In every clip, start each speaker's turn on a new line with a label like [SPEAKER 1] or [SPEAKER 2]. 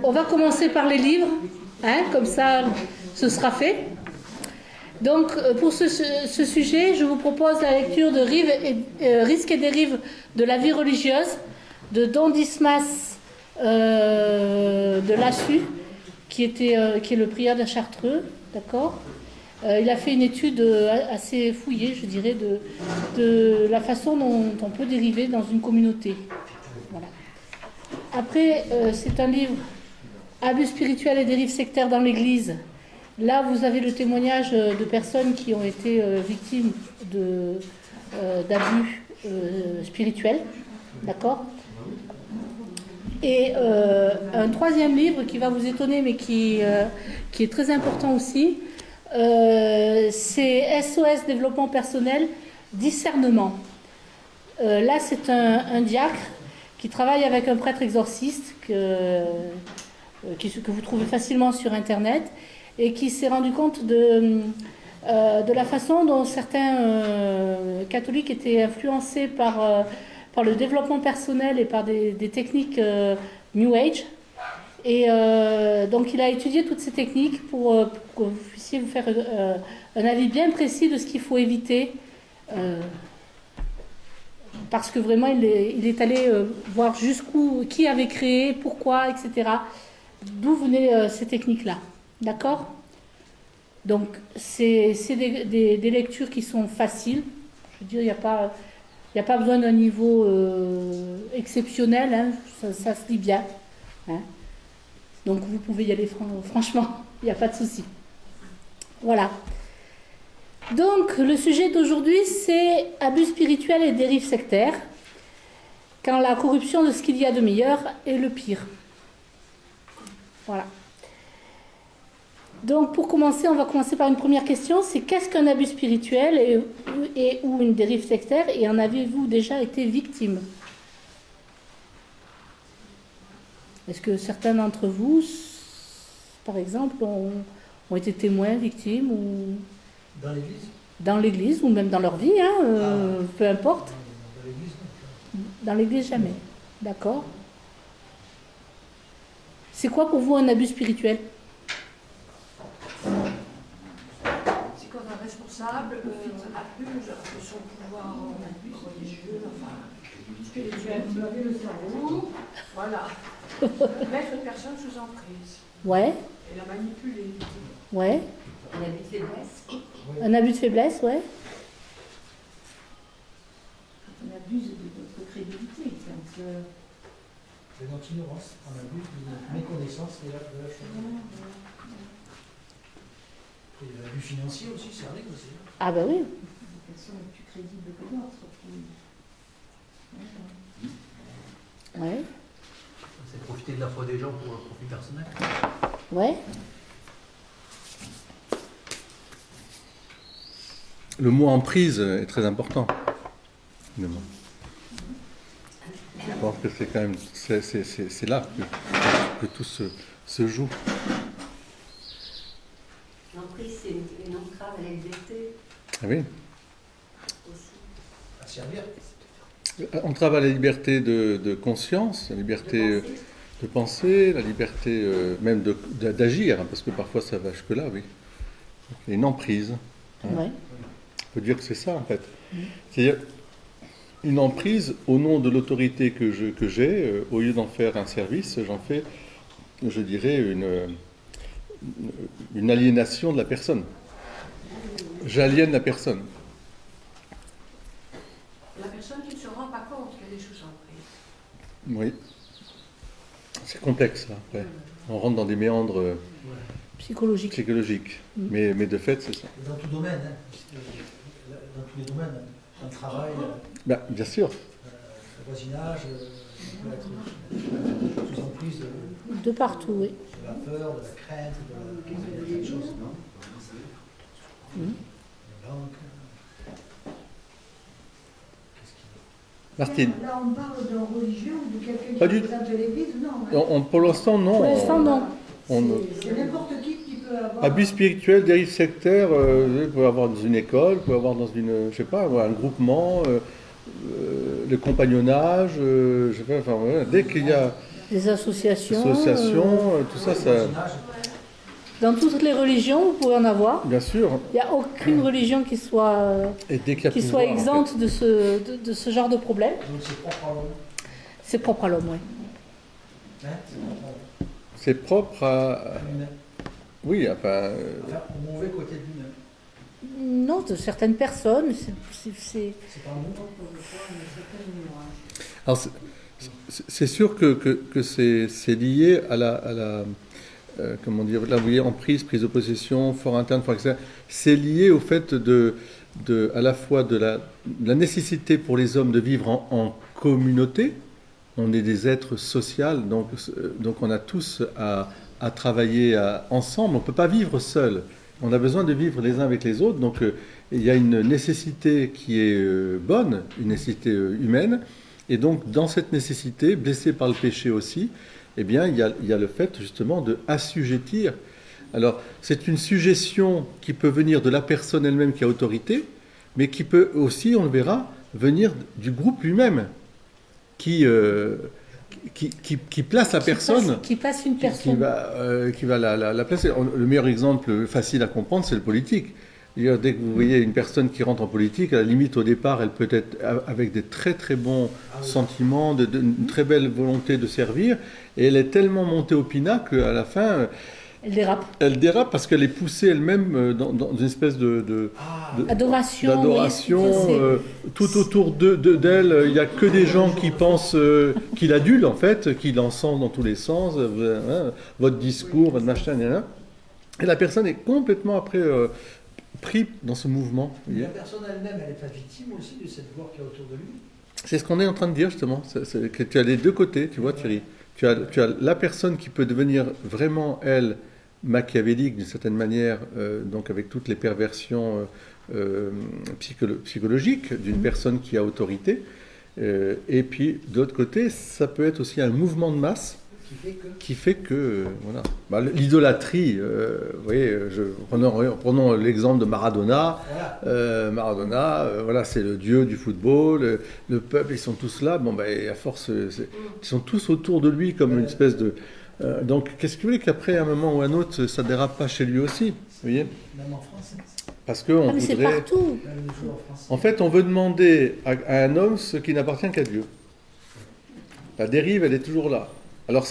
[SPEAKER 1] On va commencer par les livres, hein, comme ça ce sera fait. Donc pour ce sujet, je vous propose la lecture de Risques et dérives de la vie religieuse de Don Dismas de Lassus, qui est le prieur de Chartreux, d'accord. Il a fait une étude assez fouillée, je dirais, de la façon dont on peut dériver dans une communauté. Voilà. Après, c'est un livre, Abus spirituels et dérives sectaires dans l'Église. Là, vous avez le témoignage de personnes qui ont été victimes d'abus spirituels, d'accord. Et un troisième livre qui va vous étonner, mais qui est très important aussi, c'est SOS Développement Personnel, Discernement. Là, c'est un diacre qui travaille avec un prêtre exorciste que vous trouvez facilement sur Internet et qui s'est rendu compte de la façon dont certains catholiques étaient influencés par le développement personnel et par des techniques New Age. Et donc il a étudié toutes ces techniques pour que vous puissiez vous faire un avis bien précis de ce qu'il faut éviter, parce que vraiment il est allé voir qui avait créé, pourquoi, etc. D'où venaient ces techniques-là, d'accord. Donc c'est des lectures qui sont faciles, je veux dire, il n'y a pas besoin d'un niveau exceptionnel, hein, ça se lit bien, hein. Donc vous pouvez y aller franchement, il n'y a pas de souci. Voilà. Donc le sujet d'aujourd'hui, c'est abus spirituels et dérives sectaires, quand la corruption de ce qu'il y a de meilleur est le pire. Voilà. Donc pour commencer, on va commencer par une première question, c'est qu'est-ce qu'un abus spirituel ou une dérive sectaire, et en avez-vous déjà été victime? Est-ce que certains d'entre vous, par exemple, ont été témoins, victimes ou...
[SPEAKER 2] Dans l'église?
[SPEAKER 1] Dans l'église, ou même dans leur vie, hein, peu importe.
[SPEAKER 2] Dans l'église, non.
[SPEAKER 1] Dans l'église, jamais. D'accord. C'est quoi pour vous un abus spirituel?
[SPEAKER 3] C'est quand un responsable abuse de son pouvoir religieux, enfin, spirituel, le cerveau, voilà. Mettre une personne sous emprise.
[SPEAKER 1] Ouais.
[SPEAKER 3] Et la manipuler.
[SPEAKER 1] Ouais.
[SPEAKER 4] Un abus de faiblesse.
[SPEAKER 1] Un abus de faiblesse, ouais.
[SPEAKER 4] On abuse de notre crédulité.
[SPEAKER 2] C'est notre ignorance, on abuse de notre méconnaissance de la chose. Et l'abus financier aussi, ça arrive aussi.
[SPEAKER 1] Ah ben oui.
[SPEAKER 4] Les personnes les plus crédibles que d'autres.
[SPEAKER 1] Ouais.
[SPEAKER 5] C'est profiter de la foi des gens pour un profit personnel.
[SPEAKER 1] Ouais.
[SPEAKER 6] Le mot emprise est très important. Finalement. Je pense que c'est quand même c'est là que tout se joue.
[SPEAKER 4] L'emprise, c'est une entrave à la liberté.
[SPEAKER 6] Ah oui.
[SPEAKER 4] Aussi.
[SPEAKER 2] À servir.
[SPEAKER 6] Entrave à la liberté de conscience, la liberté de penser, la liberté même d'agir, parce que parfois ça va jusque-là, oui. Et une emprise. Hein.
[SPEAKER 1] Ouais.
[SPEAKER 6] On peut dire que c'est ça, en fait. C'est-à-dire une emprise au nom de l'autorité que j'ai, au lieu d'en faire un service, j'en fais, je dirais, une aliénation de la personne. J'aliène la personne.
[SPEAKER 3] La personne qui ne se rend pas compte qu'elle est sous emprise.
[SPEAKER 6] Oui. C'est complexe, là, après. On rentre dans des méandres
[SPEAKER 1] Psychologique.
[SPEAKER 6] Mais de fait, c'est ça.
[SPEAKER 2] Dans tout domaine, hein. Dans tous les domaines, dans le travail,
[SPEAKER 6] Bien sûr.
[SPEAKER 2] le voisinage, on peut être sous emprise
[SPEAKER 1] De partout, oui.
[SPEAKER 2] de la peur, de la crainte, de plein de choses, non? La banque.
[SPEAKER 6] Martine.
[SPEAKER 7] Là, on parle d'un religieux ou de quelqu'un qui
[SPEAKER 6] Pas du-
[SPEAKER 7] représente l'Église, non, hein.
[SPEAKER 6] Pour l'instant, non.
[SPEAKER 1] Pour l'instant, non.
[SPEAKER 7] C'est n'importe qui peut avoir...
[SPEAKER 6] Abus spirituel, dérive sectaire, vous pouvez avoir dans une école, vous pouvez avoir dans une, je sais pas, un groupement, le compagnonnage, je sais pas, enfin, voilà, dès qu'il y a...
[SPEAKER 1] des associations.
[SPEAKER 6] tout ça, ça,
[SPEAKER 2] Voisinage.
[SPEAKER 1] Dans toutes les religions, vous pouvez en avoir.
[SPEAKER 6] bien sûr.
[SPEAKER 1] Il n'y a aucune religion qui soit
[SPEAKER 6] Et dès qu'il y a pouvoir, en
[SPEAKER 1] exempte de ce genre de problème.
[SPEAKER 2] Donc c'est propre à l'homme.
[SPEAKER 1] C'est propre à l'homme, oui.
[SPEAKER 2] Hein, c'est propre
[SPEAKER 6] fait, c'est propre à...
[SPEAKER 2] l'humain.
[SPEAKER 6] Oui, enfin...
[SPEAKER 2] Enfin, au mauvais côté de l'humain.
[SPEAKER 1] Non, de certaines personnes, c'est-
[SPEAKER 2] C'est pas nous.
[SPEAKER 6] Alors, c'est sûr que c'est lié à la comment dire, là vous voyez, emprise, prise de possession, fort interne, fort externe. C'est lié au fait à la fois de la nécessité pour les hommes de vivre en communauté. On est des êtres sociaux, donc on a tous à travailler ensemble. On ne peut pas vivre seul. On a besoin de vivre les uns avec les autres. Donc il y a une nécessité qui est bonne, une nécessité humaine. Et donc dans cette nécessité, blessée par le péché aussi, eh bien il y a le fait justement de assujettir. Alors c'est une suggestion qui peut venir de la personne elle-même qui a autorité, mais qui peut aussi, on le verra, venir du groupe lui-même, qui place la personne,
[SPEAKER 1] qui passe une personne.
[SPEAKER 6] qui va la placer. Le meilleur exemple facile à comprendre, c'est le politique. D'ailleurs, dès que vous voyez une personne qui rentre en politique, à la limite au départ, elle peut être avec des très très bons sentiments, une très belle volonté de servir, et elle est tellement montée au pinacle qu'à la fin,
[SPEAKER 1] Elle dérape.
[SPEAKER 6] elle dérape parce qu'elle est poussée elle-même dans une espèce
[SPEAKER 1] Adoration.
[SPEAKER 6] d'adoration.
[SPEAKER 1] Oui, ça,
[SPEAKER 6] Tout autour d'elle, il n'y a que des gens qui pensent qu'il adule, en fait, qu'il encensent dans tous les sens, votre discours, votre machin, et la personne est complètement après pris dans ce mouvement. Vous voyez.
[SPEAKER 2] La personne elle-même, elle n'est pas victime aussi de cette voix qui est autour de lui.
[SPEAKER 6] C'est ce qu'on est en train de dire justement, c'est que tu as les deux côtés, tu vois Thierry. Tu as la personne qui peut devenir vraiment, elle, machiavélique d'une certaine manière, donc avec toutes les perversions psychologiques d'une personne qui a autorité. Et puis, de l'autre côté, ça peut être aussi un mouvement de masse qui fait que voilà. Bah, l'idolâtrie, vous voyez, prenons l'exemple de Maradona.
[SPEAKER 2] Voilà.
[SPEAKER 6] Maradona, voilà, c'est le dieu du football. Le peuple, ils sont tous là. Bon, bah, à force, ils sont tous autour de lui comme une espèce de. Donc, qu'est-ce que vous voulez qu'après, à un moment ou à un autre, ça dérape pas chez lui aussi, vous voyez?
[SPEAKER 2] Même en France.
[SPEAKER 6] Parce que on
[SPEAKER 1] mais c'est
[SPEAKER 6] voudrait.
[SPEAKER 1] partout.
[SPEAKER 2] Même les joueurs français.
[SPEAKER 6] En fait, on veut demander à un homme ce qui n'appartient qu'à Dieu. La dérive, elle est toujours là. Alors,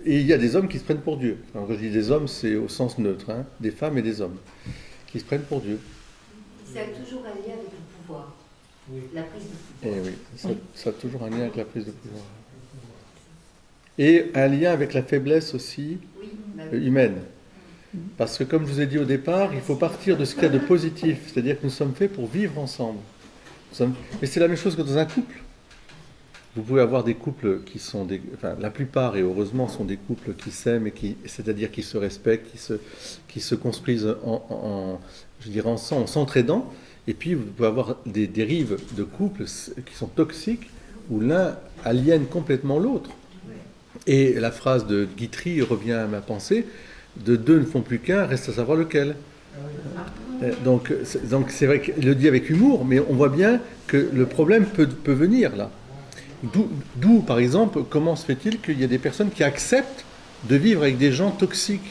[SPEAKER 6] et il y a des hommes qui se prennent pour Dieu. Alors, quand je dis des hommes, c'est au sens neutre, hein, des femmes et des hommes, qui se prennent pour Dieu.
[SPEAKER 4] Ça a toujours un lien avec le pouvoir,
[SPEAKER 2] Oui.
[SPEAKER 4] la prise de
[SPEAKER 6] Et
[SPEAKER 4] pouvoir.
[SPEAKER 6] oui, ça a toujours un lien avec la prise de pouvoir. Et un lien avec la faiblesse aussi
[SPEAKER 4] Oui, bah oui.
[SPEAKER 6] humaine. Parce que, comme je vous ai dit au départ, il faut partir de ce qu'il y a de positif. C'est-à-dire que nous sommes faits pour vivre ensemble. Mais c'est la même chose que dans un couple. Vous pouvez avoir des couples qui sont enfin, la plupart, et heureusement, sont des couples qui s'aiment, c'est-à-dire qui se respectent, qui se construisent je dirais ensemble, en s'entraidant. Et puis, vous pouvez avoir des dérives de couples qui sont toxiques, où l'un aliène complètement l'autre. Et la phrase de Guitry revient à ma pensée, de deux ne font plus qu'un, reste à savoir lequel. Donc c'est vrai qu'il le dit avec humour, mais on voit bien que le problème peut venir là. D'où, par exemple, comment se fait-il qu'il y a des personnes qui acceptent de vivre avec des gens toxiques?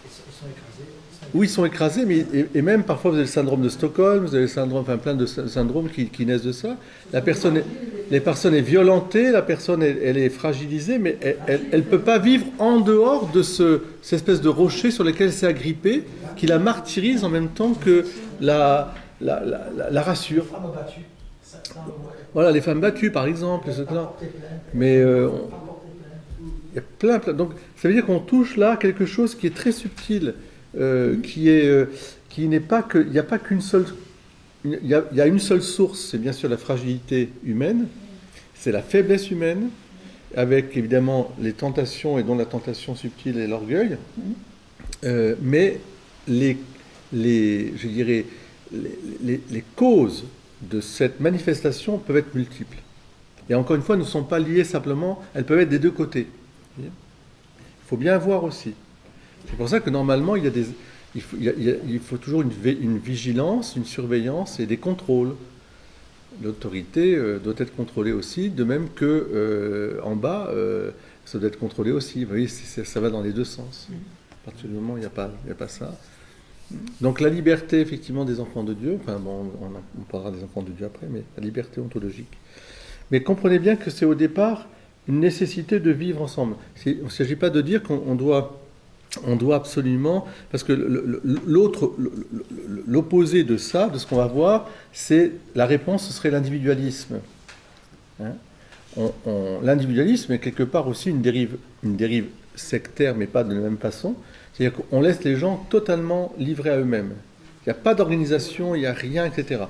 [SPEAKER 2] Ils sont écrasés.
[SPEAKER 6] Oui, ils sont écrasés, mais et même parfois vous avez le syndrome de Stockholm, vous avez le syndrome, enfin plein de syndromes qui naissent de ça. La personne est violentée, la personne elle est fragilisée, mais elle ne peut pas vivre en dehors de cette espèce de rocher sur lequel elle s'est agrippée, qui la martyrise en même temps que la rassure.
[SPEAKER 2] Les femmes battues.
[SPEAKER 6] Voilà, les femmes battues par exemple, etc. Mais il y a plein. Donc ça veut dire qu'on touche là quelque chose qui est très subtil, qui n'est pas que, il n'y a pas qu'une seule. Il y a une seule source, c'est bien sûr la fragilité humaine, c'est la faiblesse humaine, avec évidemment les tentations, et dont la tentation subtile est l'orgueil, mais je dirais, les causes de cette manifestation peuvent être multiples. Et encore une fois, ne sont pas liées simplement, elles peuvent être des deux côtés. Il faut bien voir aussi. C'est pour ça que normalement, il faut toujours une vigilance, une surveillance et des contrôles. L'autorité doit être contrôlée aussi, de même que en bas, ça doit être contrôlé aussi. Vous voyez, ça va dans les deux sens. À partir du moment où il n'y a pas ça. Donc la liberté, effectivement, des enfants de Dieu, enfin bon, on parlera des enfants de Dieu après, mais la liberté ontologique. Mais comprenez bien que c'est au départ une nécessité de vivre ensemble. Il ne s'agit pas de dire qu'on doit absolument, parce que l'opposé de ça, de ce qu'on va voir, c'est la réponse, ce serait l'individualisme. Hein, l'individualisme est quelque part aussi une dérive sectaire, mais pas de la même façon. C'est-à-dire qu'on laisse les gens totalement livrés à eux-mêmes. Il n'y a pas d'organisation, il n'y a rien, etc.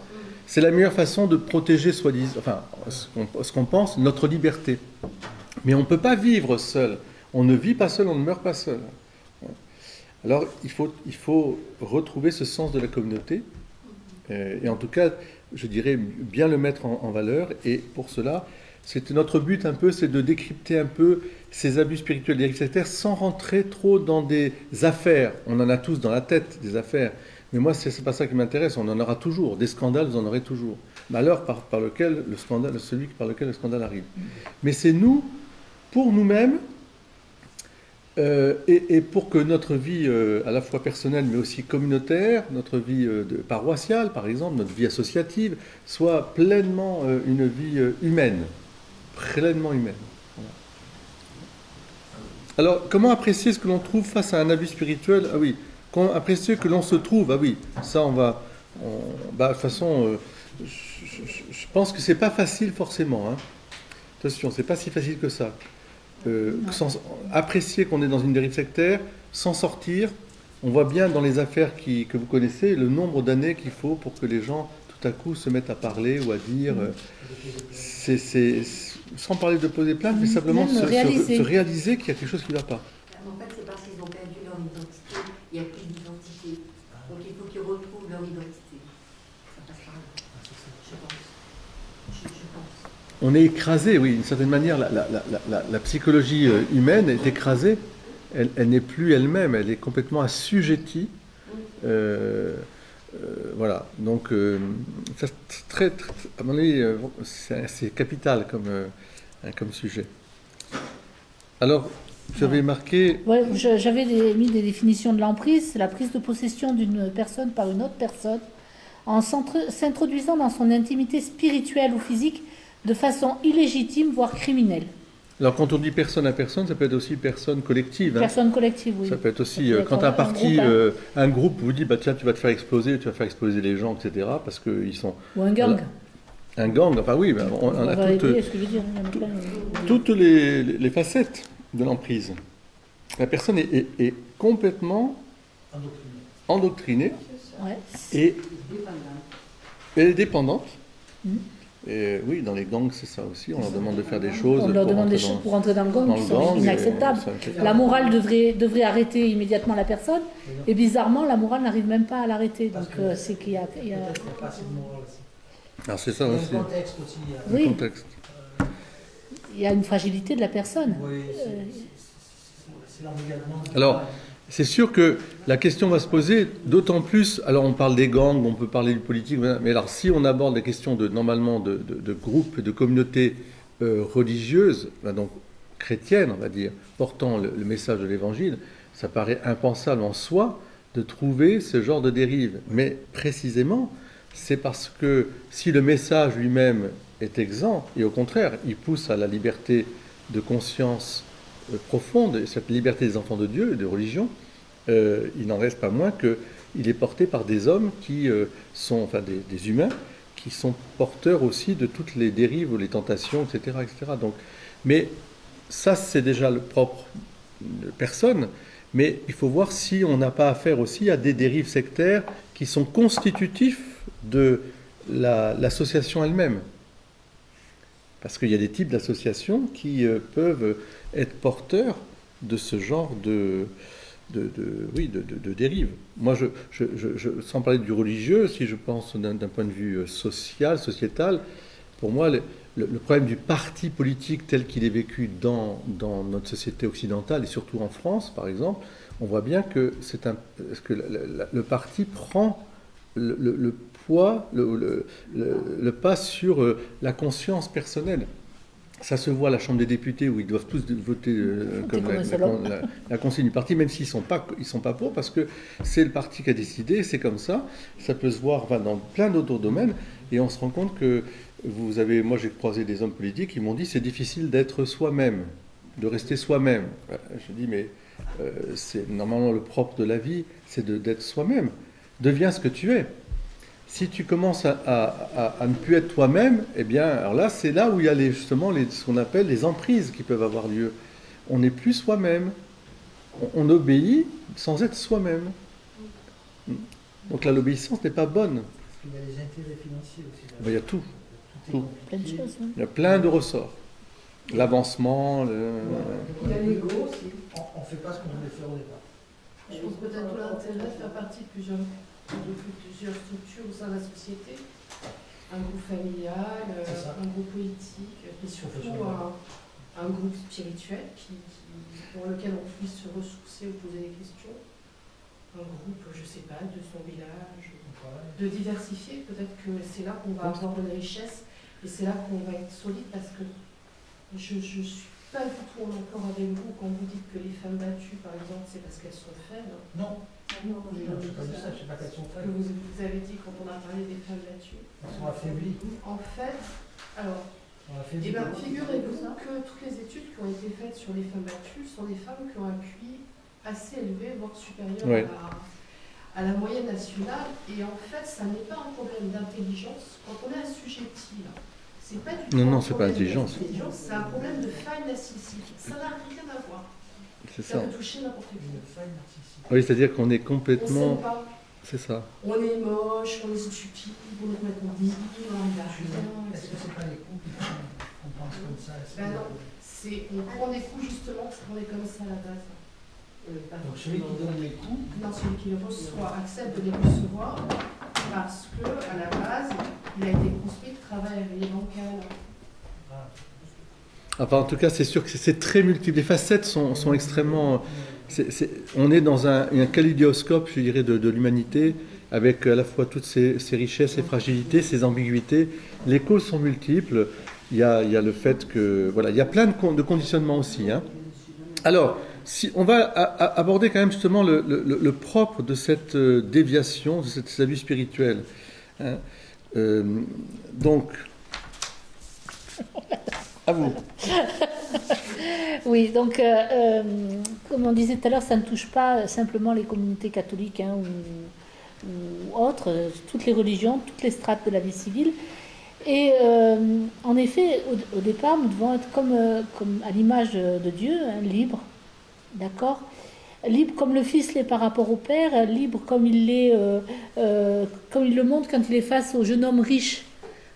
[SPEAKER 6] C'est la meilleure façon de protéger, enfin, ce qu'on pense, notre liberté. Mais on ne peut pas vivre seul. On ne vit pas seul, on ne meurt pas seul. Alors, il faut retrouver ce sens de la communauté. Et en tout cas, je dirais, bien le mettre en valeur. Et pour cela, c'était notre but un peu, c'est de décrypter un peu ces abus spirituels dérives sectaires sans rentrer trop dans des affaires. On en a tous dans la tête, des affaires. Mais moi, c'est pas ça qui m'intéresse. On en aura toujours. Des scandales, vous en aurez toujours. Malheur par lequel le scandale, celui par lequel le scandale arrive. Mais c'est nous, pour nous-mêmes, et pour que notre vie, à la fois personnelle, mais aussi communautaire, notre vie paroissiale, par exemple, notre vie associative, soit pleinement une vie humaine. Pleinement humaine. Voilà. Alors, comment apprécier ce que l'on trouve face à un abus spirituel? Ah oui. Comment apprécier que l'on se trouve? Ah oui, ça de toute façon, je pense que c'est pas facile forcément. Hein. Attention, c'est pas si facile que ça. Apprécier qu'on est dans une dérive sectaire, s'en sortir. On voit bien dans les affaires que vous connaissez le nombre d'années qu'il faut pour que les gens tout à coup se mettent à parler ou à dire. Sans parler de poser plainte, mais simplement se réaliser qu'il y a quelque chose qui ne va pas.
[SPEAKER 4] En fait, c'est parce qu'ils ont perdu leur identité. Il n'y a plus d'identité. Donc il faut qu'ils retrouvent leur identité. Ça passe par là. Je pense.
[SPEAKER 6] On est écrasé, oui, d'une certaine manière. La psychologie humaine est écrasée. Elle n'est plus elle-même. Elle est complètement assujettie. Voilà. Donc, à mon avis, c'est capital comme sujet. Alors, j'avais marqué...
[SPEAKER 1] Ouais, j'avais mis des définitions de l'emprise. C'est la prise de possession d'une personne par une autre personne en s'introduisant dans son intimité spirituelle ou physique de façon illégitime, voire criminelle.
[SPEAKER 6] Alors, quand on dit personne à personne, ça peut être aussi personne collective. Hein.
[SPEAKER 1] Personne collective, oui.
[SPEAKER 6] Ça peut être aussi, quand un groupe vous dit, bah, tiens, tu vas te faire exploser, tu vas faire exploser les gens, etc., parce qu'ils sont...
[SPEAKER 1] Ou un gang.
[SPEAKER 6] Un gang, enfin oui, on a toutes les facettes de l'emprise. La personne est complètement endoctrinée et elle est dépendante. Et oui, dans les gangs, c'est ça aussi. On leur demande de faire des choses.
[SPEAKER 1] On leur demande des choses pour rentrer dans le gang qui sont inacceptables. La morale devrait arrêter immédiatement la personne. Et bizarrement, la morale n'arrive même pas à l'arrêter. Donc c'est qu'il y a...
[SPEAKER 2] Il n'y a pas assez de morale aussi.
[SPEAKER 6] Alors c'est ça aussi.
[SPEAKER 2] Il y a le contexte aussi.
[SPEAKER 1] Oui.
[SPEAKER 6] Le contexte.
[SPEAKER 1] Il y a une fragilité de la personne.
[SPEAKER 2] Oui, c'est l'environnement.
[SPEAKER 6] Alors, c'est sûr que la question va se poser d'autant plus. Alors, on parle des gangs, on peut parler du politique, mais alors si on aborde les questions normalement de groupes et de communautés religieuses, donc chrétiennes, on va dire, portant le message de l'Évangile, ça paraît impensable en soi de trouver ce genre de dérive. Mais précisément, c'est parce que si le message lui-même est exempt, et au contraire, il pousse à la liberté de conscience profonde, et cette liberté des enfants de Dieu et de religion, il n'en reste pas moins qu'il est porté par des hommes qui sont, enfin des humains, qui sont porteurs aussi de toutes les dérives, les tentations, etc. etc. Donc, mais ça, c'est déjà le propre de personne, mais il faut voir si on n'a pas affaire aussi à des dérives sectaires qui sont constitutifs de l'association elle-même. Parce qu'il y a des types d'associations qui peuvent être porteurs de ce genre de dérive. Moi, sans parler du religieux, si je pense d'un point de vue social, sociétal, pour moi, le problème du parti politique tel qu'il est vécu dans notre société occidentale, et surtout en France, par exemple, on voit bien que le parti prend le poids, le pas sur la conscience personnelle. Ça se voit à la Chambre des députés où ils doivent tous voter comme
[SPEAKER 1] comme un seul homme.
[SPEAKER 6] la consigne du parti, même s'ils ne sont pas pour, parce que c'est le parti qui a décidé, c'est comme ça. Ça peut se voir dans plein d'autres domaines, et on se rend compte que moi j'ai croisé des hommes politiques qui m'ont dit c'est difficile d'être soi-même, de rester soi-même. Je dis mais c'est normalement le propre de la vie, c'est d'être soi-même. Deviens ce que tu es. Si tu commences à ne plus être toi-même, eh bien, alors là, c'est là où il y a justement ce qu'on appelle les emprises qui peuvent avoir lieu. On n'est plus soi-même. On obéit sans être soi-même. Donc là, l'obéissance n'est pas bonne.
[SPEAKER 2] Parce qu'il y a les intérêts financiers aussi.
[SPEAKER 6] Ben, il y a tout.
[SPEAKER 2] Tout est
[SPEAKER 6] Tout.
[SPEAKER 2] compliqué.
[SPEAKER 1] Plein de choses. Hein.
[SPEAKER 6] Il y a plein de ressorts. L'avancement,
[SPEAKER 7] Il y a l'ego aussi.
[SPEAKER 2] On ne fait pas ce qu'on voulait faire au départ.
[SPEAKER 3] Je pense peut-être tout l'intérêt de faire partie de plusieurs structures au sein de la société. Un groupe familial,
[SPEAKER 2] C'est ça.
[SPEAKER 3] un groupe politique, et surtout un groupe spirituel pour lequel on puisse se ressourcer ou poser des questions. Un groupe, je ne sais pas, de son village, de diversifier. Peut-être que c'est là qu'on va avoir une richesse et c'est là qu'on va être solide parce que je ne suis pas du tout en accord avec vous quand vous dites que les femmes battues, par exemple, c'est parce qu'elles sont faibles.
[SPEAKER 2] Non, je n'ai pas dit ça, je ne sais pas qu'elles sont
[SPEAKER 3] Que
[SPEAKER 2] faibles.
[SPEAKER 3] vous avez dit quand on a parlé des femmes battues.
[SPEAKER 2] Elles sont affaiblies.
[SPEAKER 3] En fait, alors,
[SPEAKER 2] Elles sont affaiblies.
[SPEAKER 3] figurez-vous que toutes les études qui ont été faites sur les femmes battues sont des femmes qui ont un QI assez élevé, voire supérieur
[SPEAKER 6] Ouais.
[SPEAKER 3] à la moyenne nationale. Et en fait, ça n'est pas un problème d'intelligence. Quand on est assujetti, là, c'est pas du tout
[SPEAKER 6] Non,
[SPEAKER 3] un
[SPEAKER 6] c'est pas
[SPEAKER 3] problème
[SPEAKER 6] intelligence.
[SPEAKER 3] d'intelligence, c'est un problème de faille narcissique. Ça n'a rien à voir.
[SPEAKER 6] c'est
[SPEAKER 3] Ça
[SPEAKER 6] ça.
[SPEAKER 3] peut toucher n'importe qui.
[SPEAKER 2] Une faille narcissique.
[SPEAKER 6] Oui, c'est-à-dire qu'on est
[SPEAKER 3] On
[SPEAKER 6] complètement...
[SPEAKER 3] s'aime pas.
[SPEAKER 6] C'est ça.
[SPEAKER 3] On est moche, on est stupide, on est complètement débile, on n'y arrive rien,
[SPEAKER 2] Est-ce
[SPEAKER 3] etc.
[SPEAKER 2] que c'est pas les coups qui font qu'on pense comme ça? Est-ce
[SPEAKER 3] Ben
[SPEAKER 2] que-
[SPEAKER 3] non. On prend des coups justement parce qu'on est comme ça à la base. Pas
[SPEAKER 2] Donc celui qui donne les coups,
[SPEAKER 3] Non, celui qui les reçoit accepte de les recevoir parce que à la base, il a été construit de travail avec les bancales.
[SPEAKER 6] Enfin, en tout cas, c'est sûr que c'est très multiple. Les facettes sont extrêmement... on est dans un kaléidoscope, je dirais, de l'humanité, avec à la fois toutes ces richesses, ces fragilités, ces ambiguïtés. Les causes sont multiples. Il y a le fait que... Voilà, il y a plein de conditionnements aussi. Hein. Alors, si on va aborder quand même justement le propre de cette déviation, de cet abus spirituel. Hein. Donc, à vous.
[SPEAKER 1] Oui, donc, comme on disait tout à l'heure, ça ne touche pas simplement les communautés catholiques hein, ou autres, toutes les religions, toutes les strates de la vie civile. Et en effet, au départ, nous devons être comme à l'image de Dieu, hein, libre, d'accord ? Libre comme le Fils l'est par rapport au Père, libre comme il l'est, comme il le montre quand il est face au jeune homme riche.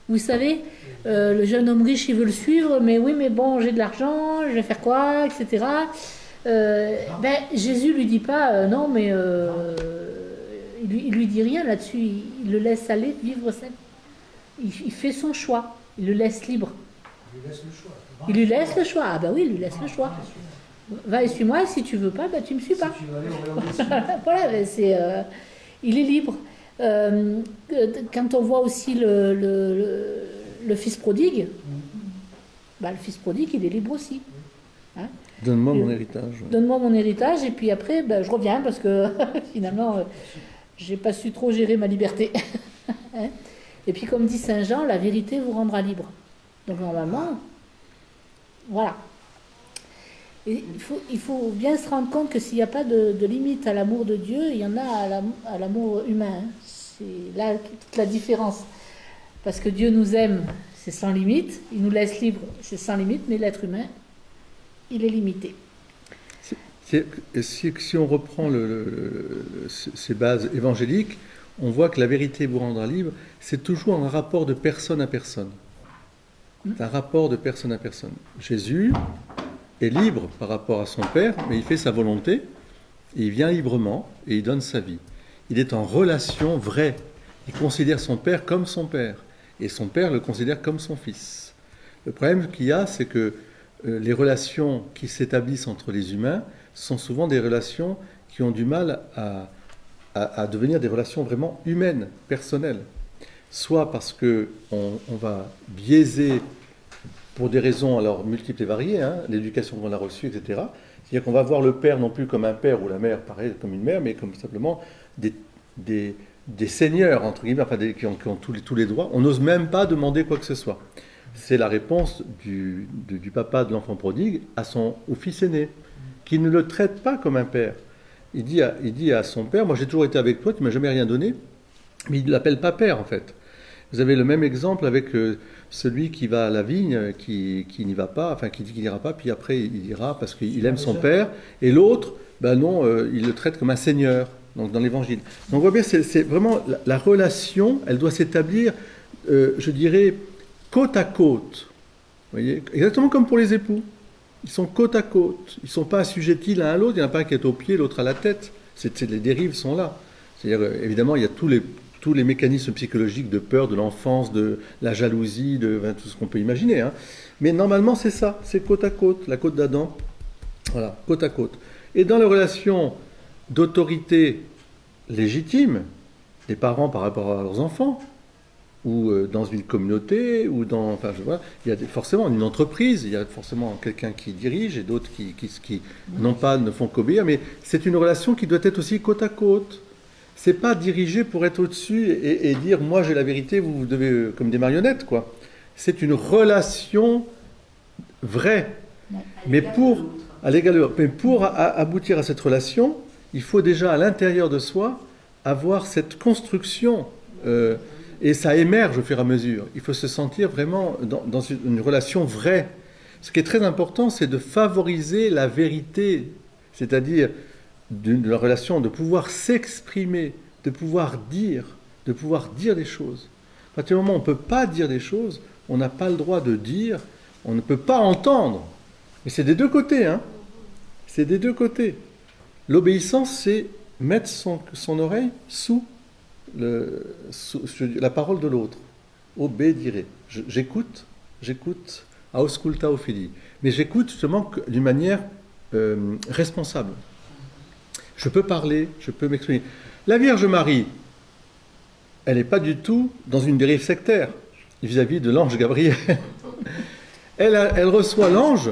[SPEAKER 1] Vous savez, le jeune homme riche, il veut le suivre, mais oui, mais bon, j'ai de l'argent, je vais faire quoi, etc. Jésus lui dit pas non, mais il lui dit rien là-dessus. Il le laisse aller, vivre sa vie. Il fait son choix. Il le laisse libre.
[SPEAKER 2] il lui laisse le choix.
[SPEAKER 1] Il lui laisse le choix. Ah bah oui, il lui laisse le choix. Va et suis-moi, et si tu veux pas, bah tu me suis pas.
[SPEAKER 2] Si tu veux aller au royaume des cieux.
[SPEAKER 1] Voilà, mais il est libre. Quand on voit aussi le fils prodigue, bah, le fils prodigue, il est libre aussi. Hein.
[SPEAKER 6] Donne-moi mon héritage.
[SPEAKER 1] Donne-moi mon héritage, et puis après, bah, je reviens, parce que finalement, j'ai pas su trop gérer ma liberté. Hein. Et puis, comme dit Saint Jean, la vérité vous rendra libre. Donc, normalement, voilà. Et il faut bien se rendre compte que s'il n'y a pas de limite à l'amour de Dieu, il y en a à l'amour humain. Hein. C'est là toute la différence. Parce que Dieu nous aime, c'est sans limite. Il nous laisse libre, c'est sans limite. Mais l'être humain, il est limité.
[SPEAKER 6] Si on reprend ces bases évangéliques, on voit que la vérité vous rendra libre, c'est toujours un rapport de personne à personne. C'est un rapport de personne à personne. Jésus est libre par rapport à son Père, mais il fait sa volonté, et il vient librement, et il donne sa vie. Il est en relation vraie. Il considère son Père comme son Père, et son Père le considère comme son Fils. Le problème qu'il y a, c'est que les relations qui s'établissent entre les humains sont souvent des relations qui ont du mal à devenir des relations vraiment humaines, personnelles. Soit parce qu'on va biaiser pour des raisons alors multiples et variées, hein, l'éducation qu'on a reçue, etc. C'est-à-dire qu'on va voir le père non plus comme un père ou la mère, pareil, comme une mère, mais comme simplement des seigneurs, entre guillemets, enfin qui ont tous les droits. On n'ose même pas demander quoi que ce soit. C'est la réponse du papa de l'enfant prodigue au fils aîné, qui ne le traite pas comme un père. Il dit à son père, moi j'ai toujours été avec toi, tu m'as jamais rien donné, mais il ne l'appelle pas père en fait. Vous avez le même exemple avec celui qui va à la vigne, qui n'y va pas, enfin qui dit qu'il n'ira pas, puis après il ira parce qu'il aime son père, et l'autre, ben non, il le traite comme un seigneur, donc dans l'évangile. Donc on voit bien, c'est vraiment la relation, elle doit s'établir, je dirais, côte à côte. Vous voyez, exactement comme pour les époux. Ils sont côte à côte. Ils ne sont pas assujettis l'un à l'autre. Il n'y en a pas un qui est au pied, l'autre à la tête. Les dérives sont là. C'est-à-dire, évidemment, il y a tous les mécanismes psychologiques de peur, de l'enfance, de la jalousie, de tout ce qu'on peut imaginer. Hein. Mais normalement, c'est ça. C'est côte à côte. La côte d'Adam. Voilà, côte à côte. Et dans les relations d'autorité légitime, des parents par rapport à leurs enfants, ou dans une communauté, ou enfin, je vois, il y a forcément une entreprise, il y a forcément quelqu'un qui dirige et d'autres qui ne font qu'obéir, mais c'est une relation qui doit être aussi côte à côte. C'est pas dirigé pour être au-dessus et dire moi j'ai la vérité, vous devez comme des marionnettes quoi. C'est une relation vraie, mais pour aboutir à cette relation, il faut déjà à l'intérieur de soi avoir cette construction. Et ça émerge au fur et à mesure. Il faut se sentir vraiment dans une relation vraie. Ce qui est très important, c'est de favoriser la vérité, c'est-à-dire de la relation, de pouvoir s'exprimer, de pouvoir dire des choses. À partir du moment où on ne peut pas dire des choses, on n'a pas le droit de dire, on ne peut pas entendre. Mais c'est des deux côtés, hein. C'est des deux côtés. L'obéissance, c'est mettre son oreille sous la parole de l'autre. Obédirer. J'écoute, ausculta ofidi. Mais j'écoute justement d'une manière responsable. Je peux parler, je peux m'exprimer. La Vierge Marie, elle n'est pas du tout dans une dérive sectaire vis-à-vis de l'ange Gabriel. Elle reçoit l'ange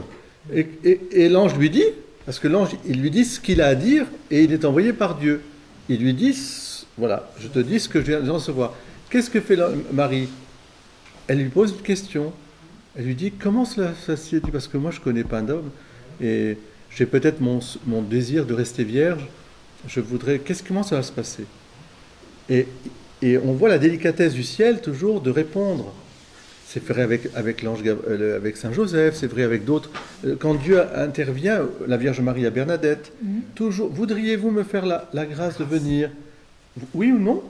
[SPEAKER 6] et l'ange lui dit, parce que l'ange, il lui dit ce qu'il a à dire et il est envoyé par Dieu. Il lui dit, voilà, je te dis ce que je viens de recevoir. Qu'est-ce que fait Marie? Elle lui pose une question. Elle lui dit, comment cela se dit? Parce que moi, je ne connais pas d'homme et j'ai peut-être mon désir de rester vierge. Je voudrais... Comment ça va se passer? Et on voit la délicatesse du ciel toujours de répondre. C'est vrai avec l'ange, avec Saint Joseph, c'est vrai avec d'autres. Quand Dieu intervient, la Vierge Marie à Bernadette, toujours, voudriez-vous me faire la grâce de venir? Oui ou non?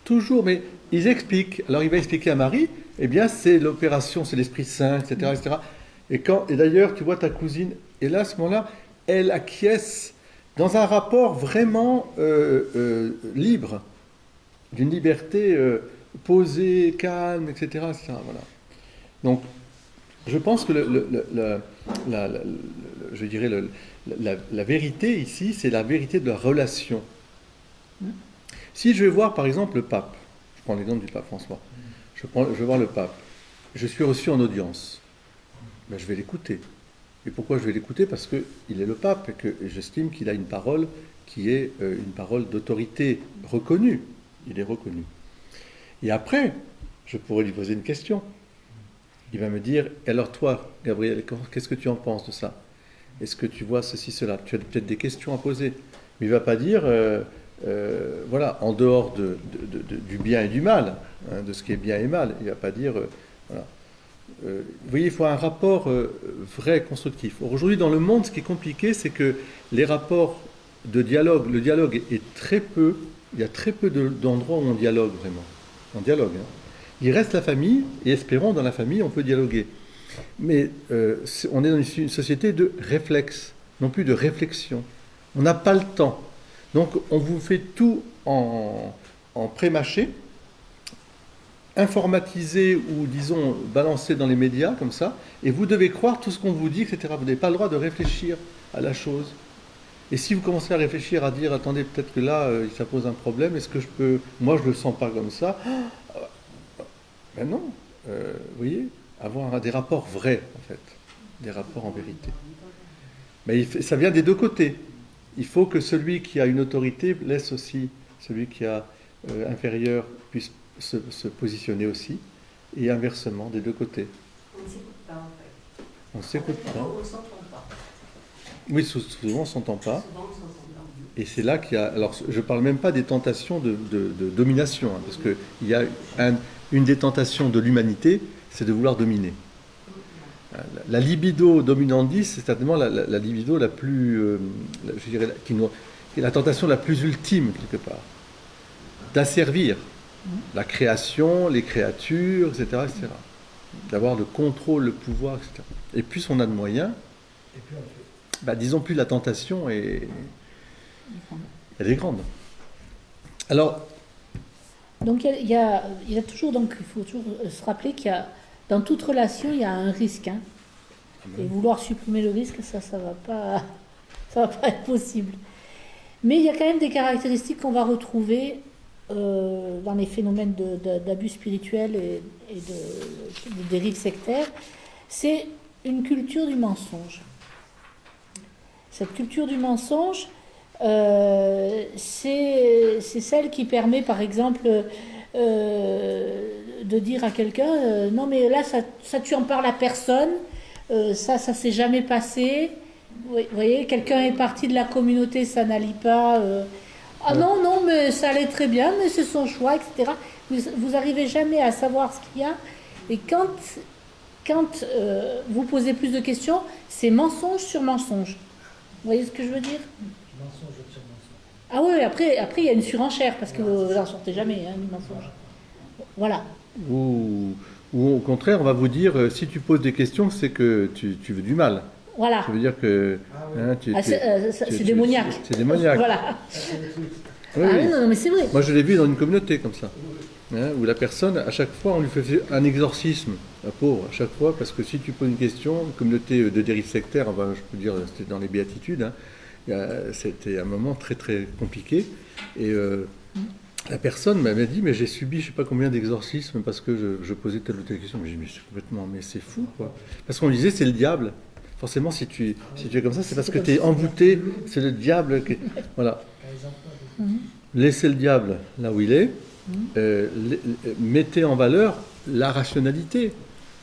[SPEAKER 6] Toujours, mais ils expliquent. Alors il va expliquer à Marie, eh bien c'est l'opération, c'est l'Esprit Saint, etc. etc. Et d'ailleurs, tu vois ta cousine, et là, à ce moment-là, elle acquiesce dans un rapport vraiment libre, d'une liberté posée, calme, etc. etc. Voilà. Donc, je pense que je dirais la vérité ici, c'est la vérité de la relation. Si je vais voir par exemple le pape, je prends l'exemple du pape François, je vais voir le pape, je suis reçu en audience, ben, je vais l'écouter. Et pourquoi je vais l'écouter? Parce qu'il est le pape et que j'estime qu'il a une parole qui est une parole d'autorité reconnue. Il est reconnu. Et après, je pourrais lui poser une question. Il va me dire, alors toi, Gabriel, qu'est-ce que tu en penses de ça? Est-ce que tu vois ceci, cela? Tu as peut-être des questions à poser. Mais il ne va pas dire, voilà, en dehors du bien et du mal, hein, de ce qui est bien et mal. Il ne va pas dire, voilà. Vous voyez, il faut un rapport vrai, constructif. Aujourd'hui, dans le monde, ce qui est compliqué, c'est que les rapports de dialogue, le dialogue est très peu, il y a très peu d'endroits où on dialogue vraiment. On dialogue. Hein. Il reste la famille, et espérons, dans la famille, on peut dialoguer. Mais on est dans une société de réflexe, non plus de réflexion. On n'a pas le temps. Donc, on vous fait tout en pré-mâché, informatisé ou, disons, balancé dans les médias, comme ça, et vous devez croire tout ce qu'on vous dit, etc. Vous n'avez pas le droit de réfléchir à la chose. Et si vous commencez à réfléchir, à dire, attendez, peut-être que là, ça pose un problème, est-ce que je peux... Moi, je ne le sens pas comme ça. Ben non, vous voyez, avoir des rapports vrais, en fait, des rapports en vérité. Mais ça vient des deux côtés. Il faut que celui qui a une autorité laisse aussi celui qui a inférieur puisse se positionner aussi, et inversement, des deux côtés.
[SPEAKER 4] On ne s'écoute pas, en fait.
[SPEAKER 6] On ne s'écoute pas.
[SPEAKER 4] On ne s'entend pas.
[SPEAKER 6] Oui, souvent on ne s'entend pas.
[SPEAKER 4] Souvent, on ne s'entend pas.
[SPEAKER 6] Et c'est là qu'il y a... Alors, je ne parle même pas des tentations de domination, hein, parce qu'il y a une des tentations de l'humanité, c'est de vouloir dominer. La libido dominandis, c'est certainement la libido la plus... je dirais, qui est la tentation la plus ultime, quelque part. D'asservir la création, les créatures, etc., etc. D'avoir le contrôle, le pouvoir, etc. Et plus on a de moyens,
[SPEAKER 2] Et puis on le fait.
[SPEAKER 6] disons plus la tentation est... Elle est grande. Alors,
[SPEAKER 1] Donc il y a toujours, donc il faut toujours se rappeler qu'il y a, dans toute relation, il y a un risque. Hein. Et vouloir supprimer le risque, ça va pas être possible. Mais il y a quand même des caractéristiques qu'on va retrouver dans les phénomènes d'abus spirituels et de dérives sectaires. C'est une culture du mensonge. Cette culture du mensonge, c'est celle qui permet, par exemple, de dire à quelqu'un non mais là ça tu en parles à personne, ça s'est jamais passé. Vous voyez, quelqu'un est parti de la communauté, ça n'allie pas. Ah non mais ça allait très bien, mais c'est son choix, etc. Vous arrivez jamais à savoir ce qu'il y a. Et quand vous posez plus de questions, c'est mensonge sur mensonge. Vous voyez ce que je veux dire?
[SPEAKER 2] Mensonge sur mensonge.
[SPEAKER 1] Ah oui, après il y a une surenchère, parce que vous n'en sortez jamais, du mensonge. Voilà.
[SPEAKER 6] ou au contraire, on va vous dire, si tu poses des questions, c'est que tu veux du mal.
[SPEAKER 1] Voilà.
[SPEAKER 6] Ça veut dire que... hein,
[SPEAKER 1] C'est démoniaque.
[SPEAKER 6] C'est démoniaque.
[SPEAKER 1] Voilà.
[SPEAKER 6] Oui,
[SPEAKER 1] Ah
[SPEAKER 6] oui.
[SPEAKER 1] oui, non, mais c'est vrai.
[SPEAKER 6] Moi, je l'ai vu dans une communauté comme ça, hein, où la personne, à chaque fois, on lui fait un exorcisme, la pauvre, à chaque fois, parce que si tu poses une question, une communauté de dérive sectaire, enfin, je peux dire, c'était dans les béatitudes, hein, c'était un moment très très compliqué, et la personne m'avait dit, mais j'ai subi je sais pas combien d'exorcismes parce que je posais telle ou telle question. Mais j'ai dit, mais c'est complètement, mais c'est fou, quoi. Parce qu'on disait, c'est le diable. Forcément, si tu es comme ça, c'est parce que tu es envoûté, c'est le diable. Voilà. Laissez le diable là où il est, mettez en valeur la rationalité.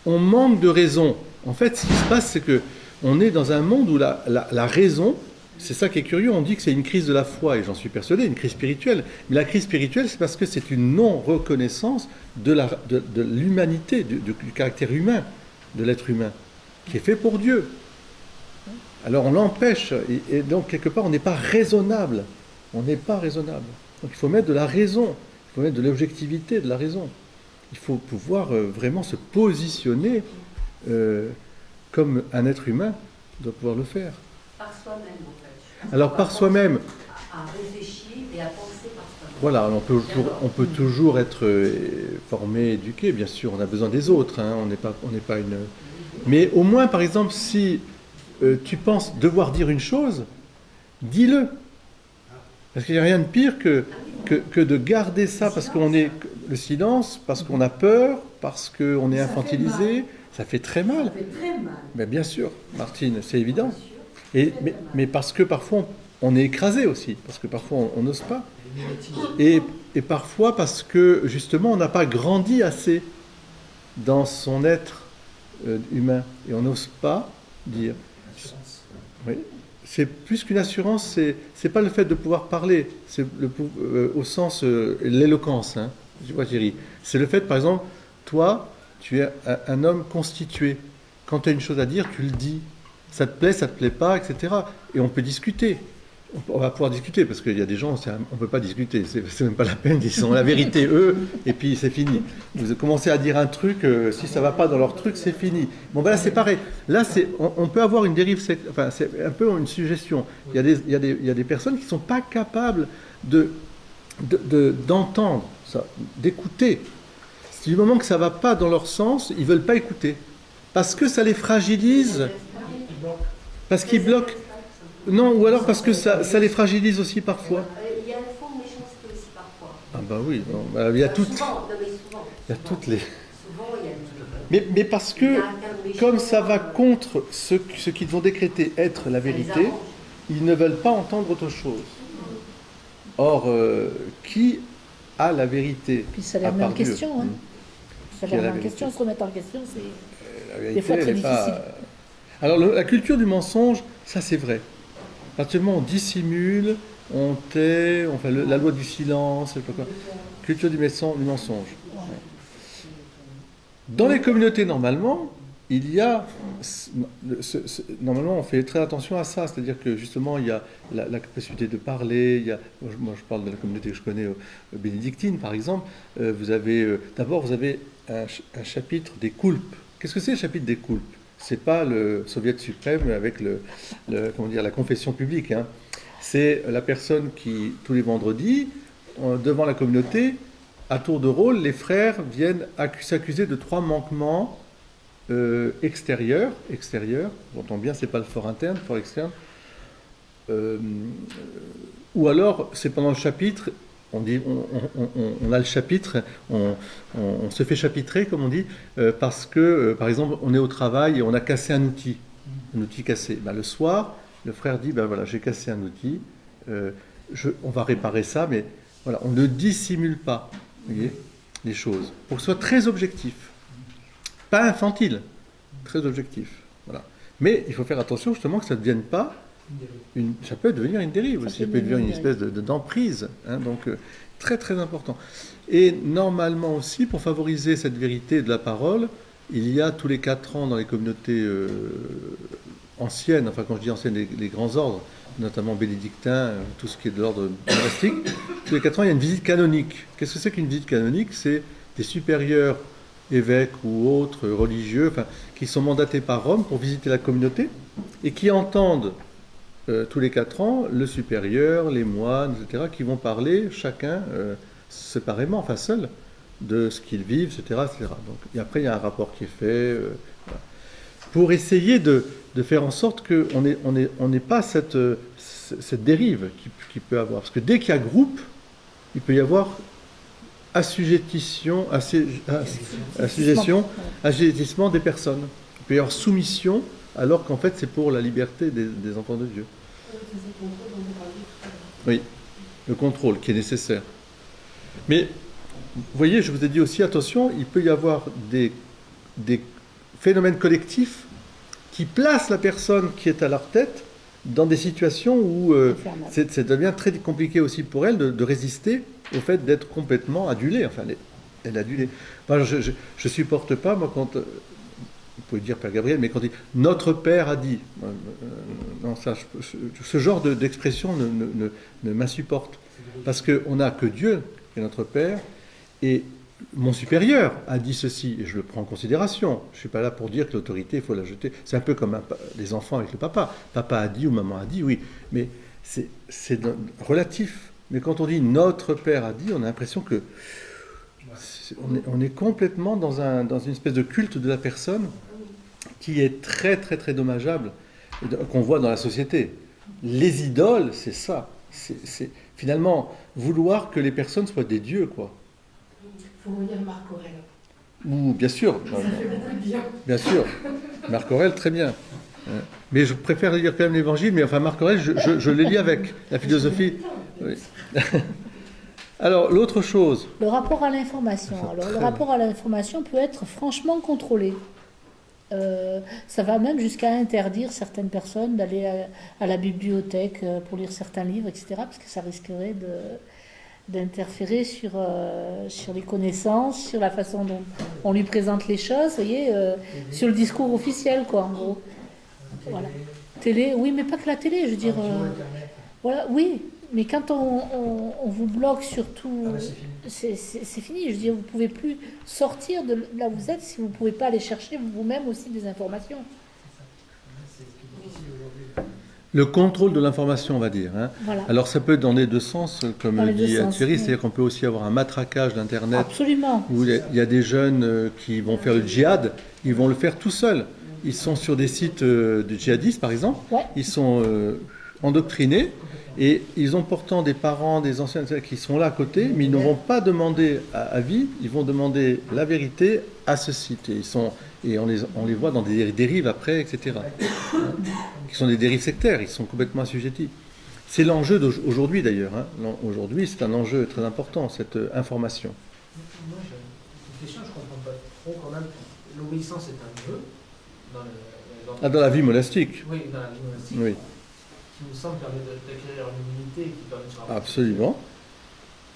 [SPEAKER 6] On manque de raison. En fait, ce qui se passe, c'est que on est dans un monde où la raison, c'est ça qui est curieux, on dit que c'est une crise de la foi, et j'en suis persuadé, une crise spirituelle. Mais la crise spirituelle, c'est parce que c'est une non-reconnaissance de l'humanité, du caractère humain, de l'être humain, qui est fait pour Dieu. Alors on l'empêche, et donc quelque part on n'est pas raisonnable. On n'est pas raisonnable. Donc il faut mettre de la raison, il faut mettre de l'objectivité, de la raison. Il faut pouvoir vraiment se positionner comme un être humain doit pouvoir le faire.
[SPEAKER 4] Par soi-même, en fait.
[SPEAKER 6] Alors par soi-même.
[SPEAKER 4] À réfléchir et à penser par soi-même.
[SPEAKER 6] Voilà, on peut toujours être formé, éduqué, bien sûr, on a besoin des autres, hein, on n'est pas une... Mais au moins, par exemple, si tu penses devoir dire une chose, dis-le. Parce qu'il n'y a rien de pire que de garder ça parce qu'on est... Le silence, parce qu'on a peur, parce qu'on est infantilisé, ça fait très mal.
[SPEAKER 7] Ça fait très mal.
[SPEAKER 6] Mais bien sûr, Martine, c'est évident. Mais parce que parfois on est écrasé aussi, parce que parfois on n'ose pas. Et parfois parce que justement on n'a pas grandi assez dans son être humain. Et on n'ose pas dire. Oui. C'est plus qu'une assurance, c'est pas le fait de pouvoir parler, c'est au sens l'éloquence, hein, tu vois Thierry. C'est le fait, par exemple, toi, tu es un homme constitué. Quand tu as une chose à dire, tu le dis. Ça te plaît pas, etc. Et on peut discuter. On va pouvoir discuter, parce qu'il y a des gens, on ne peut pas discuter, c'est même pas la peine, ils ont la vérité, eux, et puis c'est fini. Vous commencez à dire un truc, si ça ne va pas dans leur truc, c'est fini. Bon, ben là, c'est pareil. Là, on peut avoir une dérive, enfin, c'est un peu une suggestion. Il y a des personnes qui ne sont pas capables d'entendre, d'écouter. Du moment que ça ne va pas dans leur sens, ils ne veulent pas écouter. Parce que ça les fragilise, parce qu'ils bloquent. Non, ou alors parce que ça les fragilise aussi parfois.
[SPEAKER 4] Il y a une forme de méchanceté aussi parfois.
[SPEAKER 6] Ah bah oui, non, bah, il y a toutes...
[SPEAKER 4] Souvent, non mais souvent.
[SPEAKER 6] Il y a toutes les...
[SPEAKER 4] Souvent, il y a
[SPEAKER 6] Mais parce que, comme ça va contre ce qu'ils vont décréter être la vérité, ils ne veulent pas entendre autre chose. Or, qui a la vérité?
[SPEAKER 1] Puis ça les
[SPEAKER 6] à
[SPEAKER 1] remet
[SPEAKER 6] part
[SPEAKER 1] en
[SPEAKER 6] Dieu?
[SPEAKER 1] question. Hein. Ça
[SPEAKER 6] Qui a
[SPEAKER 1] les
[SPEAKER 6] la
[SPEAKER 1] remet en
[SPEAKER 6] vérité?
[SPEAKER 1] question, se remettre en question, c'est
[SPEAKER 6] La vérité,
[SPEAKER 1] des fois très
[SPEAKER 6] elle est pas-
[SPEAKER 1] difficile.
[SPEAKER 6] Alors, la culture du mensonge, ça c'est vrai. Actuellement, on dissimule, on tait, on fait la loi du silence, je sais pas quoi. Culture du mensonge. Dans les communautés, normalement, il y a... Normalement, on fait très attention à ça. C'est-à-dire que, justement, il y a la capacité de parler. Il y a, moi, je parle de la communauté que je connais, bénédictine, par exemple. D'abord, vous avez un chapitre des coulpes. Qu'est-ce que c'est le chapitre des coulpes? C'est pas le Soviet suprême avec comment dire, la confession publique. Hein. C'est la personne qui, tous les vendredis, devant la communauté, à tour de rôle, les frères viennent s'accuser de 3 manquements extérieurs. J'entends bien, c'est pas le fort interne, le fort externe. Ou alors, c'est pendant le chapitre. On a le chapitre, on se fait chapitrer, comme on dit, parce que, par exemple, on est au travail et on a cassé un outil cassé. Ben, le soir, le frère dit, ben voilà, j'ai cassé un outil, on va réparer ça, mais voilà, on ne dissimule pas, vous voyez, les choses, pour que ce soit très objectif, pas infantile, très objectif, voilà. Mais il faut faire attention justement que ça ne devienne pas ça peut devenir une dérive aussi, ça peut devenir une espèce d'emprise, hein, donc très très important. Et normalement aussi, pour favoriser cette vérité de la parole, il y a tous les 4 ans dans les communautés anciennes, enfin quand je dis anciennes, les grands ordres, notamment bénédictins, tout ce qui est de l'ordre monastique, tous les 4 ans il y a une visite canonique. Qu'est-ce que c'est qu'une visite canonique? C'est des supérieurs, évêques ou autres religieux, enfin, qui sont mandatés par Rome pour visiter la communauté et qui entendent tous les 4 ans, le supérieur, les moines, etc., qui vont parler chacun séparément, enfin seul, de ce qu'ils vivent, etc., etc. Donc, et après, il y a un rapport qui est fait, voilà. Pour essayer de faire en sorte qu'on n'ait pas cette dérive qu'il peut avoir. Parce que dès qu'il y a groupe, il peut y avoir assujettissement des personnes. Il peut y avoir soumission, alors qu'en fait, c'est pour la liberté des enfants de Dieu. Oui, le contrôle qui est nécessaire. Mais, vous voyez, je vous ai dit aussi, attention, il peut y avoir des phénomènes collectifs qui placent la personne qui est à leur tête dans des situations où ça devient très compliqué aussi pour elle de résister au fait d'être complètement adulée. Enfin, elle est adulée. Moi, je supporte pas, moi, quand... Vous pouvez dire Père Gabriel, mais quand il dit « notre Père a dit », non, ça, ce genre d'expression ne m'insupporte. Parce qu'on n'a que Dieu, qui est notre Père, et mon supérieur a dit ceci, et je le prends en considération. Je ne suis pas là pour dire que l'autorité, il faut la jeter. C'est un peu comme les enfants avec le papa. Papa a dit ou maman a dit, oui, mais c'est relatif. Mais quand on dit « notre Père a dit », on a l'impression que on est complètement dans une espèce de culte de la personne qui est très très très dommageable, qu'on voit dans la société. Les idoles, c'est ça. C'est finalement vouloir que les personnes soient des dieux, quoi.
[SPEAKER 7] Il faut relire Marc Aurèle.
[SPEAKER 6] Ou bien sûr.
[SPEAKER 7] Ça fait beaucoup de bien.
[SPEAKER 6] Bien sûr. Marc Aurèle, très bien. Mais je préfère lire quand même l'Évangile, mais enfin Marc Aurèle, je les lis avec la philosophie. Oui. Alors, l'autre chose...
[SPEAKER 1] Le rapport à l'information. Alors, le rapport à l'information peut être franchement contrôlé. Ça va même jusqu'à interdire certaines personnes d'aller à la bibliothèque pour lire certains livres, etc., parce que ça risquerait d'interférer sur les connaissances, sur la façon dont on lui présente les choses, vous voyez, sur le discours officiel, quoi, en gros. Voilà. Télé, oui, mais pas que la télé, je veux dire... voilà, oui. Mais quand on vous bloque sur tout, c'est fini. Je veux dire, vous ne pouvez plus sortir de là où vous êtes si vous ne pouvez pas aller chercher vous-même aussi des informations.
[SPEAKER 6] Le contrôle de l'information, on va dire. Hein.
[SPEAKER 1] Voilà.
[SPEAKER 6] Alors ça peut être dans les deux sens, comme dit Thierry, c'est-à-dire qu'on peut aussi avoir un matraquage d'Internet.
[SPEAKER 1] Absolument.
[SPEAKER 6] Où il y a des jeunes qui vont faire le djihad, ils vont le faire tout seuls. Ils sont sur des sites de djihadistes, par exemple.
[SPEAKER 1] Ouais.
[SPEAKER 6] Ils sont endoctrinés. Et ils ont pourtant des parents, des anciens qui sont là à côté, mais ils ne vont pas demander avis, ils vont demander la vérité à ce site. Et on les voit dans des dérives après, etc. Qui sont des dérives sectaires, ils sont complètement assujettis. C'est l'enjeu d'aujourd'hui d'ailleurs. Hein. Aujourd'hui, c'est un enjeu très important, cette information.
[SPEAKER 2] Moi, j'ai une question, je ne comprends pas trop quand même. L'obéissance est un vœu
[SPEAKER 6] Dans la vie monastique.
[SPEAKER 2] Oui, dans la vie monastique.
[SPEAKER 6] Oui.
[SPEAKER 2] Qui me semble permet d'acquérir une humilité qui permet de se rapprocher.
[SPEAKER 6] Absolument.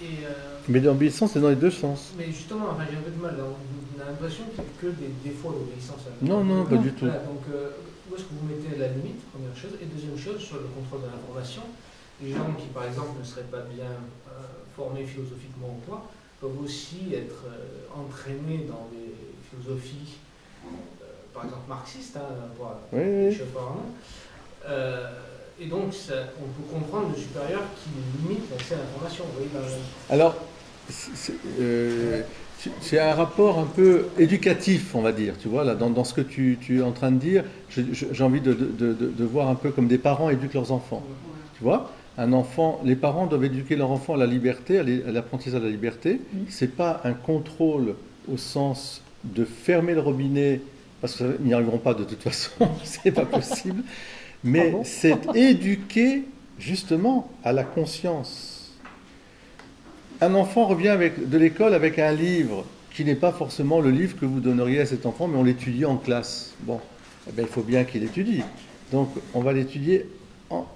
[SPEAKER 2] Et,
[SPEAKER 6] mais l'obéissance, c'est dans les deux sens.
[SPEAKER 2] Mais justement, enfin, j'ai un peu de mal. On a l'impression qu'il n'y a que des défauts à l'obéissance.
[SPEAKER 6] Non, pas du tout.
[SPEAKER 2] Voilà, donc, où est-ce que vous mettez la limite, première chose. Et deuxième chose, sur le contrôle de l'information, les gens qui, par exemple, ne seraient pas bien formés philosophiquement ou quoi, peuvent aussi être entraînés dans des philosophies, par exemple marxistes,
[SPEAKER 6] oui.
[SPEAKER 2] Et donc, on peut comprendre le supérieur qui limite l'accès à l'information.
[SPEAKER 6] Alors, c'est un rapport un peu éducatif, on va dire. Tu vois, là, dans ce que tu es en train de dire, j'ai envie de voir un peu comme des parents éduquent leurs enfants. Tu vois, un enfant, les parents doivent éduquer leur enfant à la liberté, à l'apprentissage de la liberté. C'est pas un contrôle au sens de fermer le robinet, parce qu'ils n'y arriveront pas de toute façon, c'est pas possible. Mais c'est éduquer justement à la conscience. Un enfant revient de l'école avec un livre qui n'est pas forcément le livre que vous donneriez à cet enfant, mais on l'étudie en classe. Bon, eh bien, il faut bien qu'il étudie. Donc, on va l'étudier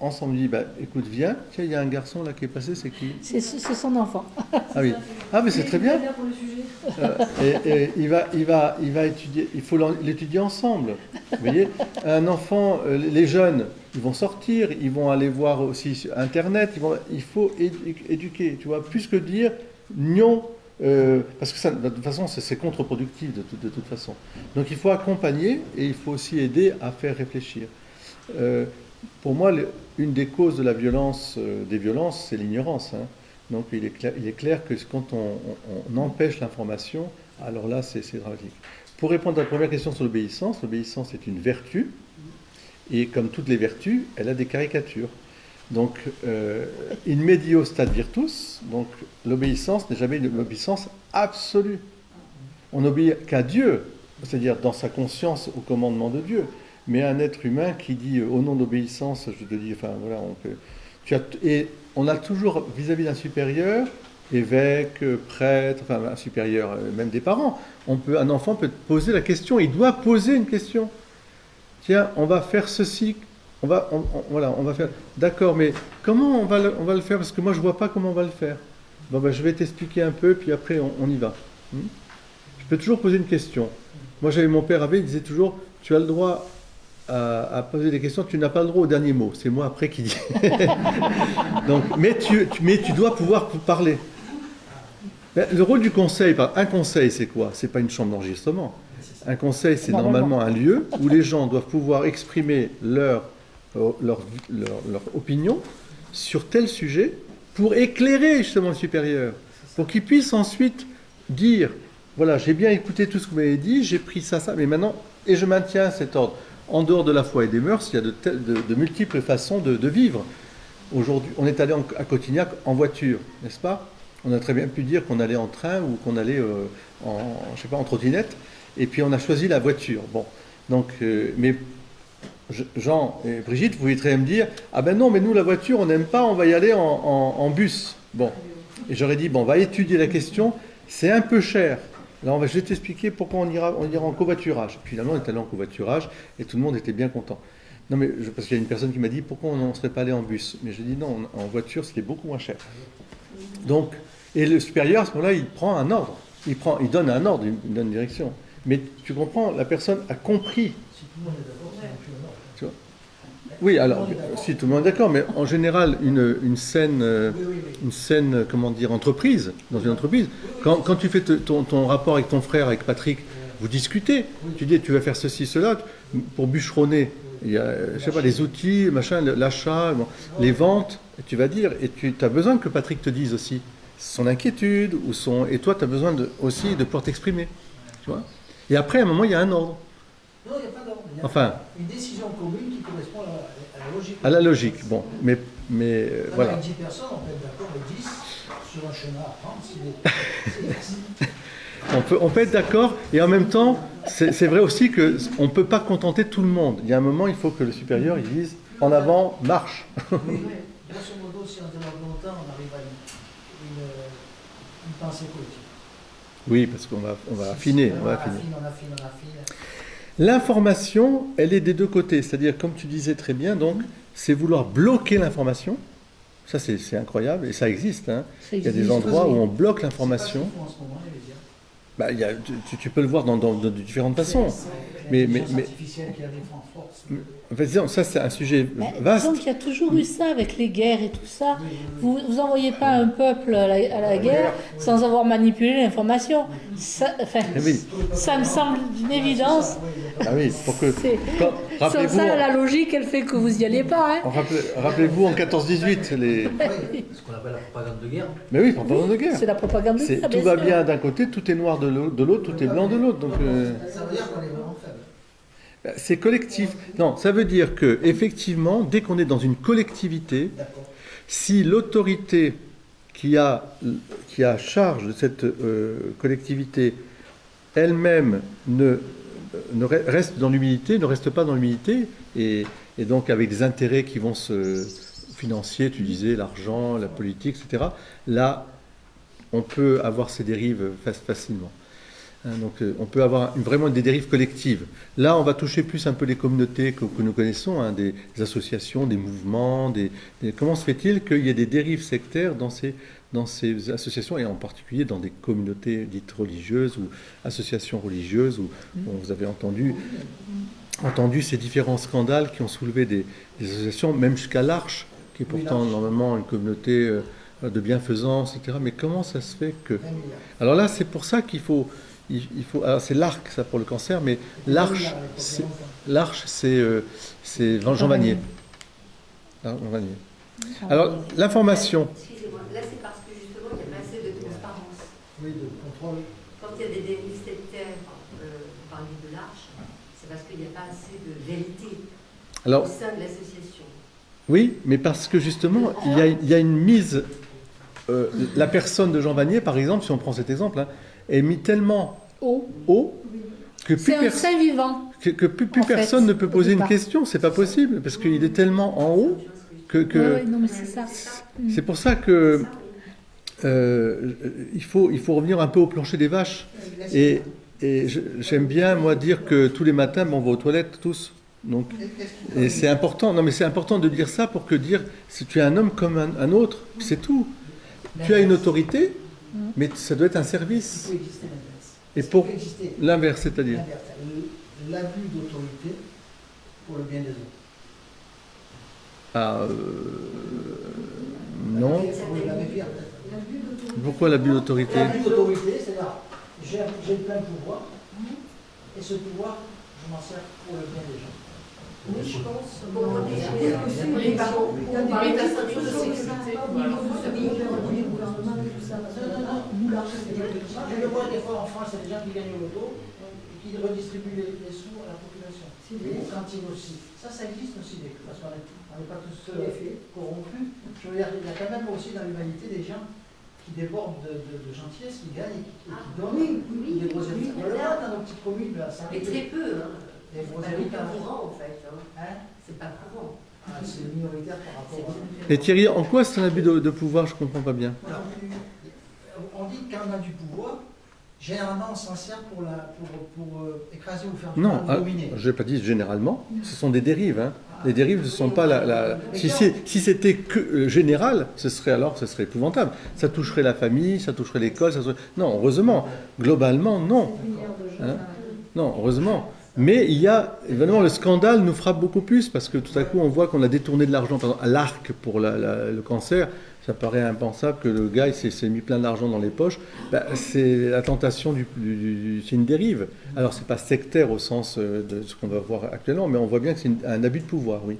[SPEAKER 6] ensemble. Il dit, écoute, viens, tiens, il y a un garçon là qui est passé, c'est qui ?
[SPEAKER 1] C'est son enfant.
[SPEAKER 6] Ah oui. Ah, mais c'est très bien. Et il va étudier, il faut l'étudier ensemble. Vous voyez, un enfant, les jeunes, ils vont sortir, ils vont aller voir aussi sur Internet, il faut éduquer, tu vois, plus que dire non, parce que ça, de toute façon, c'est contre-productif de toute façon. Donc il faut accompagner et il faut aussi aider à faire réfléchir. Pour moi, une des causes de la violence, des violences, c'est l'ignorance. Hein. Donc il est clair que quand on empêche l'information, alors là, c'est dramatique. Pour répondre à la première question sur l'obéissance est une vertu, et comme toutes les vertus, elle a des caricatures. Donc, in medio stat virtus, donc l'obéissance n'est jamais une obéissance absolue. On n'obéit qu'à Dieu, c'est-à-dire dans sa conscience au commandement de Dieu. Mais un être humain qui dit au nom d'obéissance, je te dis, enfin voilà, et on a toujours vis-à-vis d'un supérieur, évêque, prêtre, enfin un supérieur, même des parents, un enfant peut poser la question, il doit poser une question. Tiens, on va faire ceci, on va faire. D'accord, mais comment on va le faire ? Parce que moi je vois pas comment on va le faire. Bon je vais t'expliquer un peu, puis après on y va. Je peux toujours poser une question. Moi j'avais mon père il disait toujours, tu as le droit à poser des questions, tu n'as pas le droit au dernier mot. C'est moi après qui dis. Donc, mais tu dois pouvoir parler. Le rôle du conseil, un conseil c'est quoi ? C'est pas une chambre d'enregistrement. Un conseil c'est normalement un lieu où les gens doivent pouvoir exprimer leur opinion sur tel sujet pour éclairer justement le supérieur, pour qu'il puisse ensuite dire, voilà, j'ai bien écouté tout ce que vous m'avez dit, j'ai pris ça, mais maintenant, et je maintiens cet ordre. En dehors de la foi et des mœurs, il y a de multiples façons de vivre. Aujourd'hui, on est allé à Cotignac en voiture, n'est-ce pas ? On a très bien pu dire qu'on allait en train ou qu'on allait en trottinette, et puis on a choisi la voiture. Bon, donc, mais Jean et Brigitte, vous pouvez très bien me dire, ah ben non, mais nous la voiture, on n'aime pas, on va y aller en bus. Bon, et j'aurais dit, bon, on va étudier la question, c'est un peu cher. Là, je vais t'expliquer pourquoi on ira en covoiturage. Puis finalement, on est allé en covoiturage et tout le monde était bien content. Non, mais parce qu'il y a une personne qui m'a dit pourquoi on n'en serait pas allé en bus. Mais je dis non, en voiture, c'était beaucoup moins cher. Donc, et le supérieur, à ce moment-là, il prend un ordre. Il donne un ordre, il donne une direction. Mais tu comprends, la personne a compris.
[SPEAKER 2] Si tout le monde est d'accord, c'est plus un ordre.
[SPEAKER 6] Tu vois ? Oui, alors, si tout le monde est d'accord, mais en général, une scène, comment dire, entreprise, dans une entreprise, quand tu fais ton rapport avec ton frère, avec Patrick, vous discutez, tu dis, tu vas faire ceci, cela, pour bûcheronner, il y a, je sais pas, les outils, machin, l'achat, les ventes, tu vas dire, et tu as besoin que Patrick te dise aussi son inquiétude, et toi, tu as besoin aussi de pouvoir t'exprimer, tu vois. Et après, à un moment, il y a un ordre.
[SPEAKER 2] Non, il n'y a pas d'ordre.
[SPEAKER 6] Enfin,
[SPEAKER 2] une décision commune qui correspond à la logique.
[SPEAKER 6] À la logique, bon. Mais voilà.
[SPEAKER 8] Avec 10 personnes, on peut être d'accord, et 10 sur un chemin à prendre, c'est facile.
[SPEAKER 6] On peut être d'accord, et en même temps, c'est vrai aussi qu'on ne peut pas contenter tout le monde. Il y a un moment, il faut que le supérieur il dise en avant, marche.
[SPEAKER 8] Oui, grosso modo, si on développe longtemps, on arrive à une pensée collective.
[SPEAKER 6] Oui, parce qu'on va affiner.
[SPEAKER 8] On affine.
[SPEAKER 6] L'information, elle est des deux côtés. C'est-à-dire, comme tu disais très bien, donc, c'est vouloir bloquer l'information. Ça, c'est incroyable, et ça existe. Hein. Il y a des endroits où on bloque l'information.
[SPEAKER 8] En ce moment, les médias.
[SPEAKER 6] Bah, tu peux le voir de différentes façons. Mais
[SPEAKER 8] artificielle qui a des en force.
[SPEAKER 6] en fait, disons, ça, c'est un sujet vaste.
[SPEAKER 1] Donc il y a toujours eu ça avec les guerres et tout ça. Vous n'envoyez pas un peuple à la guerre sans avoir manipulé l'information. Ça me semble d'une évidence.
[SPEAKER 6] Ah oui, pour que...
[SPEAKER 1] Sans
[SPEAKER 6] Rappelez-vous,
[SPEAKER 1] ça, la logique, elle fait que vous n'y allez pas. Hein.
[SPEAKER 6] rappelez-vous en 14-18,
[SPEAKER 5] Ce qu'on appelle la propagande de guerre.
[SPEAKER 6] Mais oui, propagande de guerre.
[SPEAKER 1] C'est la propagande de guerre,
[SPEAKER 6] Tout va
[SPEAKER 1] sûr.
[SPEAKER 6] bien d'un côté, tout est noir de l'autre, tout est blanc de l'autre. Donc,
[SPEAKER 8] Ça veut dire qu'on est vraiment faible.
[SPEAKER 6] c'est collectif. Non, ça veut dire que effectivement, dès qu'on est dans une collectivité,
[SPEAKER 8] D'accord.
[SPEAKER 6] si l'autorité qui a charge de cette collectivité elle-même reste dans l'humilité, ne reste pas dans l'humilité, et donc avec des intérêts qui vont se financiers, tu disais, l'argent, la politique, etc., là, on peut avoir ces dérives facilement. Hein, donc on peut avoir vraiment des dérives collectives. Là, on va toucher plus un peu les communautés que nous connaissons, hein, des associations, des mouvements. Comment se fait-il qu'il y ait des dérives sectaires dans ces associations, et en particulier dans des communautés dites religieuses ou associations religieuses, où vous avez entendu ces différents scandales qui ont soulevé des associations, même jusqu'à l'Arche, qui est pourtant normalement une communauté de bienfaisance, etc. Mais comment ça se fait que... Alors là, c'est pour ça qu'il faut... alors c'est l'Arc, ça, pour le cancer, mais l'Arche, c'est Jean Vanier. Jean Vanier. Alors, l'information...
[SPEAKER 4] Excusez-moi, là c'est parce que justement il n'y a pas assez de transparence.
[SPEAKER 8] Oui, de contrôle.
[SPEAKER 4] Quand il y a des dérives sectaires, vous parlez de l'Arche, c'est parce qu'il n'y a pas assez de vérité
[SPEAKER 6] Alors,
[SPEAKER 4] au sein de l'association.
[SPEAKER 6] oui, mais parce que justement, il y a une mise... la personne de Jean Vanier, par exemple, si on prend cet exemple, hein, est mise tellement haut que
[SPEAKER 1] C'est un saint vivant.
[SPEAKER 6] que plus personne ne peut poser une question. C'est pas possible, parce qu'il est tellement en haut que
[SPEAKER 1] Ouais, non, mais c'est ça.
[SPEAKER 6] c'est pour ça que il faut revenir un peu au plancher des vaches. Et j'aime bien, moi, dire que tous les matins, on va aux toilettes, tous. Donc, et c'est important. Non, mais c'est important de dire ça pour que dire, si tu es un homme comme un autre, c'est tout. Tu as une autorité, mais ça doit être un service.
[SPEAKER 8] Il peut exister l'inverse.
[SPEAKER 6] Et pour
[SPEAKER 8] Il peut exister
[SPEAKER 6] l'inverse, c'est-à-dire
[SPEAKER 8] l'abus d'autorité pour le bien des autres.
[SPEAKER 6] Non.
[SPEAKER 8] Oui, l'abbé Pierre, peut-être.
[SPEAKER 6] Pourquoi l'abus d'autorité?
[SPEAKER 8] L'abus d'autorité, c'est-à-dire, j'ai plein de pouvoir, et ce pouvoir, je m'en sers pour le bien des gens.
[SPEAKER 4] Oui, je pense.
[SPEAKER 3] Pour protéger les parents.
[SPEAKER 2] On parlait de la ceinture de sécurité.
[SPEAKER 8] Je le vois des fois en France, il y a des gens qui gagnent au loto et qui redistribuent les sous à la population. Les cantines aussi. Ça existe aussi, parce qu'on n'est pas tous corrompus. Je veux dire, il y a quand même aussi dans l'humanité des gens qui débordent de gentillesse, qui gagnent et qui donnent.
[SPEAKER 4] Oui,
[SPEAKER 8] On le voit dans nos petites communes, là, ça
[SPEAKER 4] mais très peu.
[SPEAKER 8] des gros
[SPEAKER 4] C'est pas
[SPEAKER 8] héritages.
[SPEAKER 4] courant en fait.
[SPEAKER 8] Hein?
[SPEAKER 4] C'est pas courant.
[SPEAKER 8] C'est minoritaire par rapport à...
[SPEAKER 6] Et Thierry, en quoi c'est un abus de pouvoir? Je comprends pas bien.
[SPEAKER 8] Alors, on dit que quand on a du pouvoir, généralement on s'en sert pour écraser ou faire du
[SPEAKER 6] Non,
[SPEAKER 8] mal, dominer.
[SPEAKER 6] je n'ai pas dit généralement. Ce sont des dérives. Hein. Les dérives ne sont pas Si c'était que général, ce serait épouvantable. Ça toucherait la famille, ça toucherait l'école. Non, heureusement. Globalement, non. Hein? Non, heureusement. Mais il y a, évidemment, le scandale nous frappe beaucoup plus parce que tout à coup, on voit qu'on a détourné de l'argent. Par exemple, à l'Arc pour le cancer, ça paraît impensable que le gars il s'est mis plein d'argent dans les poches. Ben, c'est la tentation c'est une dérive. Alors, c'est pas sectaire au sens de ce qu'on va voir actuellement, mais on voit bien que c'est un abus de pouvoir, oui.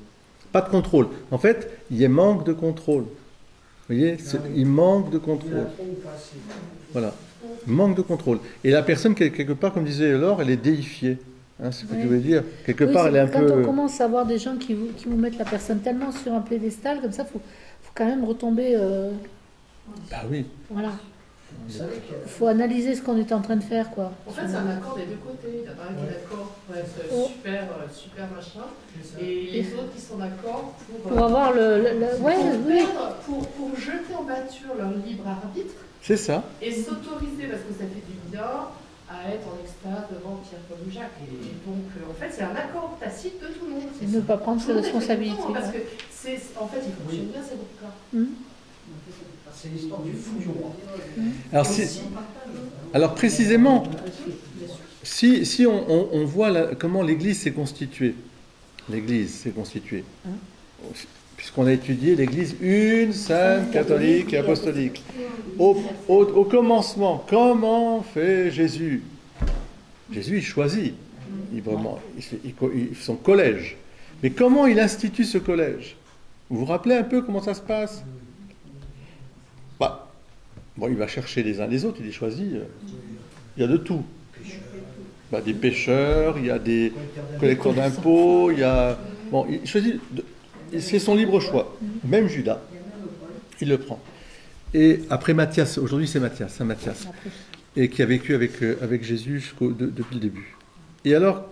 [SPEAKER 6] Pas de contrôle. En fait, il y a manque de contrôle. Vous voyez, il manque de contrôle. Voilà. Manque de contrôle. Et la personne, quelque part, comme disait Laure, elle est déifiée. Hein, c'est ce que
[SPEAKER 1] Ouais.
[SPEAKER 6] je voulais dire. Quelque
[SPEAKER 1] Oui,
[SPEAKER 6] part, elle est un
[SPEAKER 1] quand
[SPEAKER 6] peu...
[SPEAKER 1] on commence à voir des gens qui vous mettent la personne tellement sur un piédestal, comme ça, faut quand même retomber.
[SPEAKER 6] Bah oui.
[SPEAKER 1] Voilà.
[SPEAKER 8] Vous savez que
[SPEAKER 1] Il faut analyser ce qu'on est en train de faire, quoi.
[SPEAKER 7] En fait, c'est un accord des deux côtés. Il y en a un qui est d'accord pour être
[SPEAKER 1] Oh.
[SPEAKER 7] super machin, et les autres qui sont d'accord
[SPEAKER 1] Pour avoir ouais, oui.
[SPEAKER 7] pour jeter en pâture leur libre arbitre
[SPEAKER 6] C'est ça.
[SPEAKER 7] et s'autoriser, parce que ça fait du bien, à être en extase devant Pierre, Paul ou Jacques. Et donc, en fait, c'est un accord tacite de tout le monde.
[SPEAKER 1] Et ne pas prendre ses responsabilités.
[SPEAKER 7] Non, parce que en fait, ils fonctionnent bien ces groupes-là.
[SPEAKER 8] c'est l'histoire du fou du roi.
[SPEAKER 6] Alors, alors précisément, si on voit comment l'Église s'est constituée, puisqu'on a étudié l'Église une, sainte, catholique et apostolique. Au commencement, comment fait Jésus? Jésus, il choisit librement, il fait son collège. Mais comment il institue ce collège? Vous vous rappelez un peu comment ça se passe? Bon, il va chercher les uns les autres, il les choisit. Il y a de tout. Des pêcheurs, il y a des collecteurs d'impôts, il y a... Bon, il choisit... C'est son libre choix. Même Judas, il le prend. Et après Matthias, aujourd'hui c'est Matthias, Saint Matthias, et qui a vécu avec Jésus depuis le début. Et alors,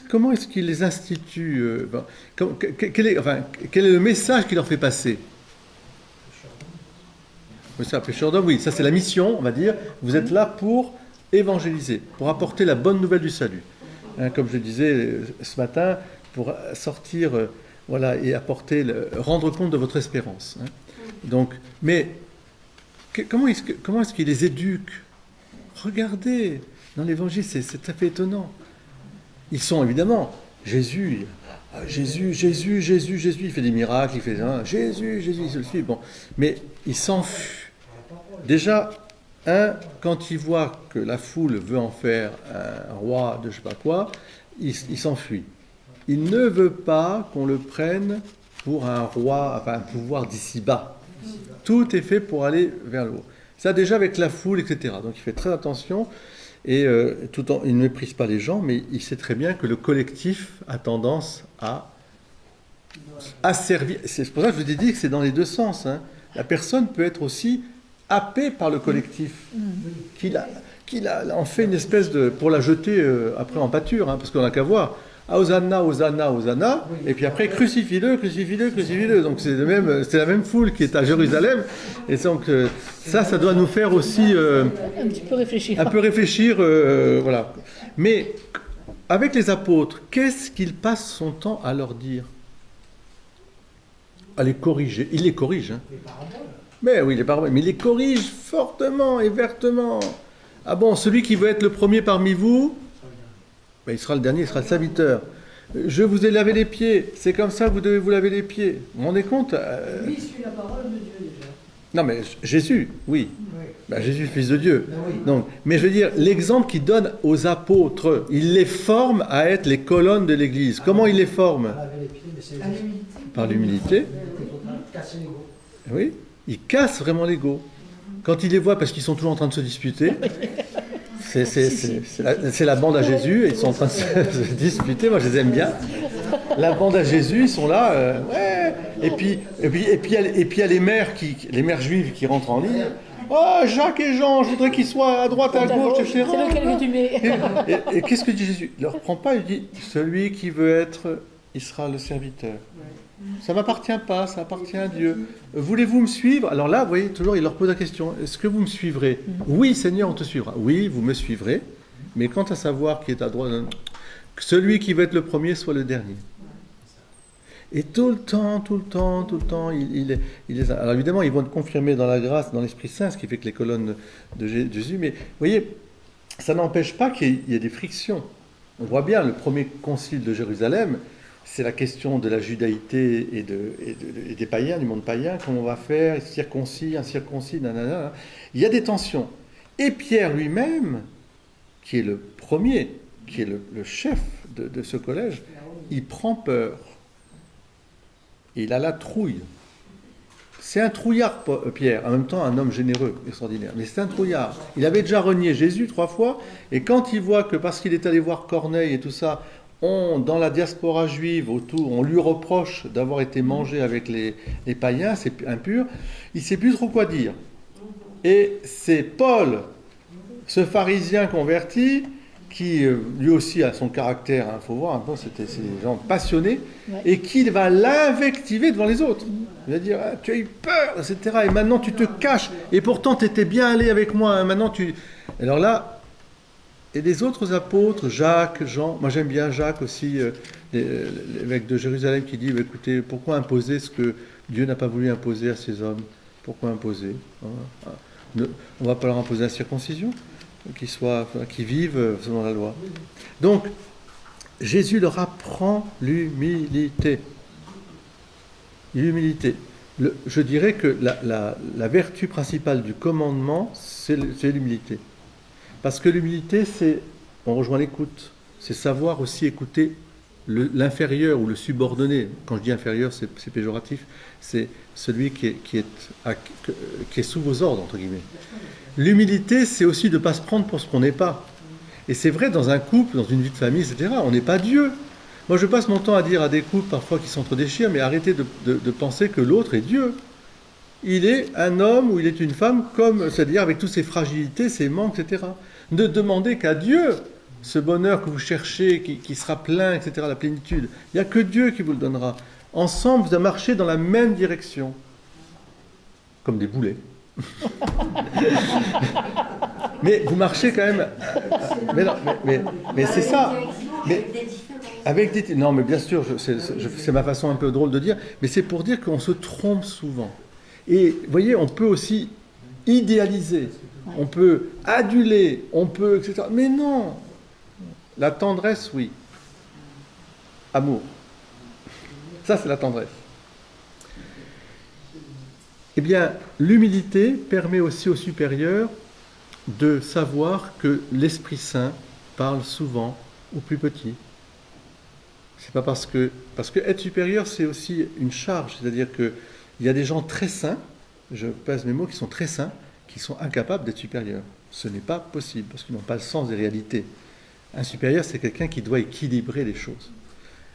[SPEAKER 6] comment est-ce qu'il les institue quel est le message qu'il leur fait passer? Oui, ça, pécheur d'homme, oui, ça c'est la mission, on va dire. Vous êtes là pour évangéliser, pour apporter la bonne nouvelle du salut. Hein, comme je disais ce matin, pour sortir, et rendre compte de votre espérance. Hein. Donc, mais comment est-ce qu'il les éduque? Regardez, dans l'évangile, c'est tout à fait étonnant. Ils sont évidemment, Jésus, il fait des miracles, il fait Jésus, il se le suit. Bon, mais il s'enfuit. Déjà, quand il voit que la foule veut en faire un roi de je ne sais pas quoi, il s'enfuit. Il ne veut pas qu'on le prenne pour un roi, un pouvoir d'ici-bas. Tout est fait pour aller vers le haut. Ça déjà avec la foule, etc. Donc il fait très attention et il ne méprise pas les gens, mais il sait très bien que le collectif a tendance à servir. C'est pour ça que je vous ai dit que c'est dans les deux sens. Hein. La personne peut être aussi happé par le collectif, qu'il en fait une espèce de... pour la jeter après en pâture, hein, parce qu'on n'a qu'à voir. Hosanna, Hosanna, Hosanna, et puis après crucifie-le. Donc c'est la même foule qui est à Jérusalem, et donc ça doit nous faire aussi
[SPEAKER 1] un petit peu réfléchir.
[SPEAKER 6] Voilà. Mais avec les apôtres, qu'est-ce qu'il passe son temps à leur dire? À les corriger. Il les corrige. Hein. Mais oui, mais il les corrige fortement et vertement. Ah bon, celui qui veut être le premier parmi vous, il sera le dernier, il sera le serviteur. Je vous ai lavé les pieds, c'est comme ça que vous devez vous laver les pieds. Vous vous rendez compte
[SPEAKER 8] Lui, il suit la parole de Dieu déjà.
[SPEAKER 6] Non mais Jésus, oui. Jésus, fils de Dieu.
[SPEAKER 8] Oui.
[SPEAKER 6] Donc, mais je veux dire, l'exemple qu'il donne aux apôtres, il les forme à être les colonnes de l'Église. Comment il les forme? Par l'humilité.
[SPEAKER 8] Casser l'ego.
[SPEAKER 6] Oui, il casse vraiment l'ego. Quand il les voit, parce qu'ils sont toujours en train de se disputer, c'est la bande à Jésus, ils sont en train de se disputer, moi je les aime bien. La bande à Jésus, ils sont là, ouais. Et puis il y a les mères juives qui rentrent en ligne. Oh, Jacques et Jean, je voudrais qu'ils soient à droite, à gauche, etc.
[SPEAKER 1] C'est lequel que tu mets.
[SPEAKER 6] Et qu'est-ce que dit Jésus? Il ne leur prend pas, il dit, celui qui veut être, il sera le serviteur. Ça ne m'appartient pas, ça appartient à Dieu. Voulez-vous me suivre? Alors là, vous voyez, toujours, il leur pose la question, est-ce que vous me suivrez? Oui, Seigneur, on te suivra. Oui, vous me suivrez, mais quant à savoir qui est à droite, que celui qui veut être le premier soit le dernier. Et tout le temps, il est... Alors évidemment, ils vont être confirmés dans la grâce, dans l'Esprit Saint, ce qui fait que les colonnes de Jésus, mais vous voyez, ça n'empêche pas qu'il y ait des frictions. On voit bien, le premier concile de Jérusalem, c'est la question de la judaïté et des païens, du monde païen, comment on va faire, circoncis, incirconcis, nanana. Il y a des tensions. Et Pierre lui-même, qui est le premier, qui est le chef de ce collège, il prend peur. Et il a la trouille. C'est un trouillard, Pierre, en même temps un homme généreux, extraordinaire. Mais c'est un trouillard. Il avait déjà renié Jésus 3 fois, et quand il voit que parce qu'il est allé voir Corneille et tout ça, dans la diaspora juive autour, on lui reproche d'avoir été mangé avec les païens, c'est impur, il ne sait plus trop quoi dire. Et c'est Paul, ce pharisien converti, qui lui aussi a son caractère, il faut voir un peu, c'est des gens passionnés, et qui va l'invectiver devant les autres. Il va dire, ah, tu as eu peur, etc. Et maintenant tu te caches, et pourtant tu étais bien allé avec moi, hein, maintenant tu... Alors là, et les autres apôtres, Jacques, Jean, moi j'aime bien Jacques aussi, l'évêque de Jérusalem qui dit, écoutez, pourquoi imposer ce que Dieu n'a pas voulu imposer à ces hommes? Pourquoi imposer? On ne va pas leur imposer la circoncision, qui vivent selon la loi. Donc, Jésus leur apprend l'humilité. L'humilité. Je dirais que la vertu principale du commandement, c'est l'humilité. Parce que l'humilité, on rejoint l'écoute, c'est savoir aussi écouter l'inférieur ou le subordonné. Quand je dis inférieur, c'est péjoratif, c'est celui qui est sous vos ordres, entre guillemets. L'humilité, c'est aussi de ne pas se prendre pour ce qu'on n'est pas. Et c'est vrai dans un couple, dans une vie de famille, etc. On n'est pas Dieu. Moi, je passe mon temps à dire à des couples parfois qui s'entre-déchirent, mais arrêtez de penser que l'autre est Dieu. Il est un homme ou il est une femme, c'est-à-dire avec toutes ses fragilités, ses manques, etc. Ne demandez qu'à Dieu ce bonheur que vous cherchez, qui sera plein, etc., la plénitude. Il n'y a que Dieu qui vous le donnera. Ensemble, vous allez marcher dans la même direction. Comme des boulets. Mais vous marchez quand même... Mais c'est ça. Mais non, mais bien sûr, c'est ma façon un peu drôle de dire, mais c'est pour dire qu'on se trompe souvent. Et vous voyez, on peut aussi idéaliser, on peut aduler, on peut, etc. Mais non, la tendresse, oui. Amour. Ça, c'est la tendresse. Eh bien, l'humilité permet aussi aux supérieurs de savoir que l'Esprit Saint parle souvent aux plus petits. C'est pas parce que être supérieur, c'est aussi une charge, c'est-à-dire que il y a des gens très saints, je pèse mes mots, qui sont très saints, qui sont incapables d'être supérieurs. Ce n'est pas possible, parce qu'ils n'ont pas le sens des réalités. Un supérieur, c'est quelqu'un qui doit équilibrer les choses.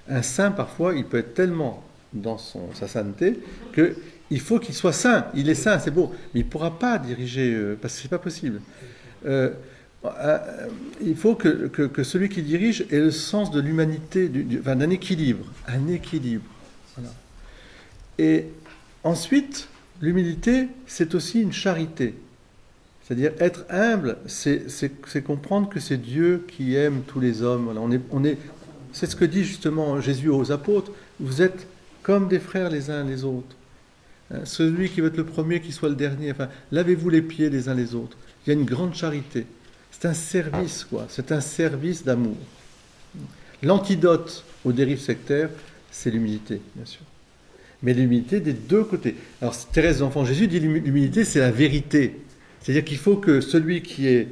[SPEAKER 6] Un saint, parfois, il peut être tellement dans sa sainteté qu'il faut qu'il soit saint. Il est saint, c'est beau, mais il ne pourra pas diriger, parce que ce n'est pas possible. Il faut que celui qui dirige ait le sens de l'humanité, d'un équilibre. Un équilibre. Voilà. Et ensuite, l'humilité, c'est aussi une charité. C'est-à-dire, être humble, c'est comprendre que c'est Dieu qui aime tous les hommes. Voilà, c'est ce que dit justement Jésus aux apôtres. Vous êtes comme des frères les uns les autres. Celui qui veut être le premier, qui soit le dernier. Enfin, lavez-vous les pieds les uns les autres. Il y a une grande charité. C'est un service, quoi. C'est un service d'amour. L'antidote aux dérives sectaires, c'est l'humilité, bien sûr. Mais l'humilité des deux côtés. Alors, Thérèse d'Enfant Jésus dit l'humilité, c'est la vérité. C'est-à-dire qu'il faut que celui qui est